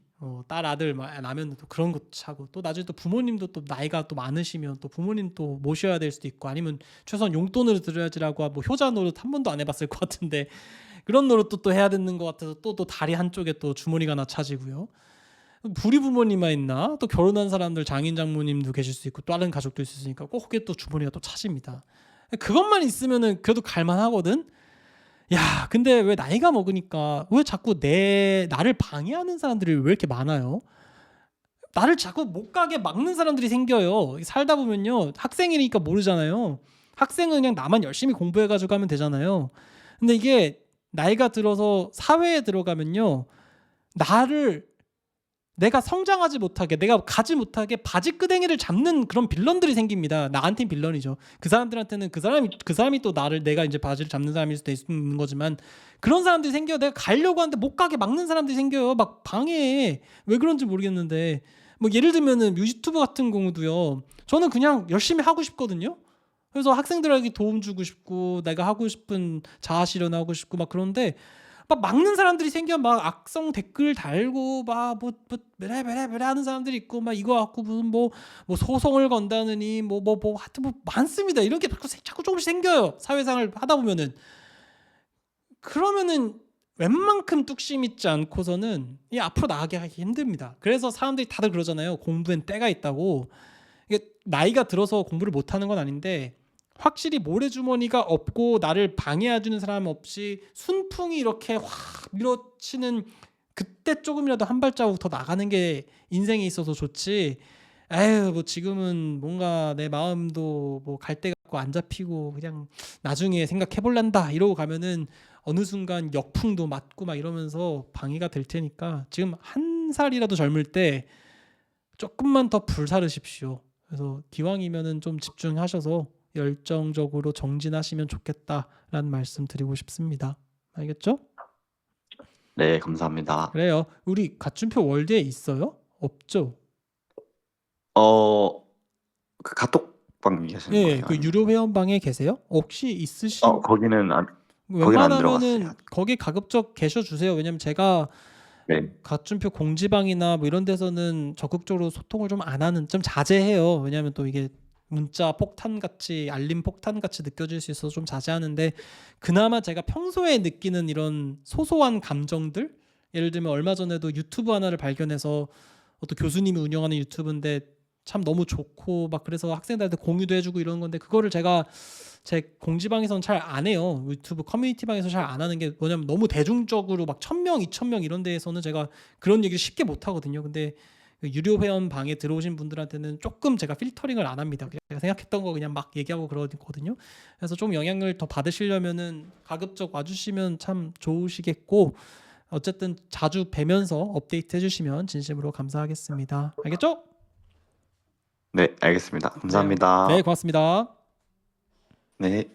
딸 아들 막 나면 또 그런 것도 차고 또 나중에 또 부모님도 또 나이가 또 많으시면 또 부모님 또 모셔야 될 수도 있고 아니면 최소한 용돈을 드려야지라고 뭐 효자 노릇 한 번도 안 해봤을 것 같은데 그런 노릇도 또 해야 되는 것 같아서 또 다리 한쪽에 또 주머니가 하나 차지고요. 불이 부모님만 있나? 또 결혼한 사람들 장인 장모님도 계실 수 있고 또 다른 가족도 있을 수 있으니까 꼭 그게 또 주머니가 또 차집니다. 그것만 있으면은 그래도 갈만하거든. 야, 근데 왜 나이가 먹으니까 왜 자꾸 나를 방해하는 사람들이 왜 이렇게 많아요? 나를 자꾸 못 가게 막는 사람들이 생겨요. 살다 보면요, 학생이니까 모르잖아요. 학생은 그냥 나만 열심히 공부해가지고 하면 되잖아요. 근데 이게 나이가 들어서 사회에 들어가면요, 내가 성장하지 못하게, 내가 가지 못하게 바지끄댕이를 잡는 그런 빌런들이 생깁니다. 나한테는 빌런이죠. 그 사람들한테는 그 사람이 또 나를, 내가 이제 바지를 잡는 사람일 수도 있는 거지만 그런 사람들이 생겨요. 내가 가려고 하는데 못 가게 막는 사람들이 생겨요. 막 방해해. 왜 그런지 모르겠는데 뭐 예를 들면은 유튜브 같은 경우도요. 저는 그냥 열심히 하고 싶거든요. 그래서 학생들에게 도움 주고 싶고 내가 하고 싶은 자아 실현하고 싶고 막 그런데 막 막는 사람들이 생겨. 막 악성 댓글 달고 막뭐 베레 하는 사람들이 있고 막 이거 갖고 무슨 뭐 소송을 건다느니 하여튼 뭐 많습니다. 이런 게 자꾸 조금씩 생겨요. 사회생활 하다 보면은. 그러면은 웬만큼 뚝심 있지 않고서는 이 앞으로 나가기 하기 힘듭니다. 그래서 사람들이 다들 그러잖아요. 공부엔 때가 있다고. 이게 나이가 들어서 공부를 못하는 건 아닌데 확실히 모래주머니가 없고 나를 방해해주는 사람 없이 순풍이 이렇게 확 밀어치는 그때 조금이라도 한 발자국 더 나가는 게 인생에 있어서 좋지. 에휴 뭐 지금은 뭔가 내 마음도 뭐 갈 데 같고 안 잡히고 그냥 나중에 생각해볼란다 이러고 가면은 어느 순간 역풍도 맞고 막 이러면서 방해가 될 테니까 지금 한 살이라도 젊을 때 조금만 더 불사르십시오. 그래서 기왕이면은 좀 집중하셔서 열정적으로 정진하시면 좋겠다라는 말씀 드리고 싶습니다. 알겠죠? 네, 감사합니다. 그래요. 우리 가춘표 월드에 있어요? 없죠? 어, 그 카톡방 얘기하시는 예, 거예요? 그 아니면? 유료 회원방에 계세요? 혹시 있으신 거기는 안 들어갔어요. 웬만하면은 거기 가급적 계셔 주세요. 왜냐면 제가 네, 가춘표 공지방이나 뭐 이런 데서는 적극적으로 소통을 좀 안 하는, 좀 자제해요. 왜냐면 또 이게 문자 폭탄 같이, 알림 폭탄 같이 느껴질 수 있어서 좀 자제하는데 그나마 제가 평소에 느끼는 이런 소소한 감정들, 예를 들면 얼마 전에도 유튜브 하나를 발견해서 어떤 교수님이 운영하는 유튜브인데 참 너무 좋고 막 그래서 학생들한테 공유도 해주고 이런 건데 그거를 제가 제 공지방에서는 잘 안 해요. 유튜브 커뮤니티방에서 잘 안 하는 게 뭐냐면 너무 대중적으로 막 1000명, 2000명 이런 데에서는 제가 그런 얘기를 쉽게 못 하거든요. 근데 그 유료 회원 방에 들어오신 분들한테는 조금 제가 필터링을 안 합니다. 그냥 제가 생각했던 거 그냥 막 얘기하고 그러거든요. 그래서 좀 영향을 더 받으시려면은 가급적 와주시면 참 좋으시겠고 어쨌든 자주 뵈면서 업데이트 해주시면 진심으로 감사하겠습니다. 알겠죠? 네, 알겠습니다. 그래요. 네, 감사합니다. 고맙습니다. 네.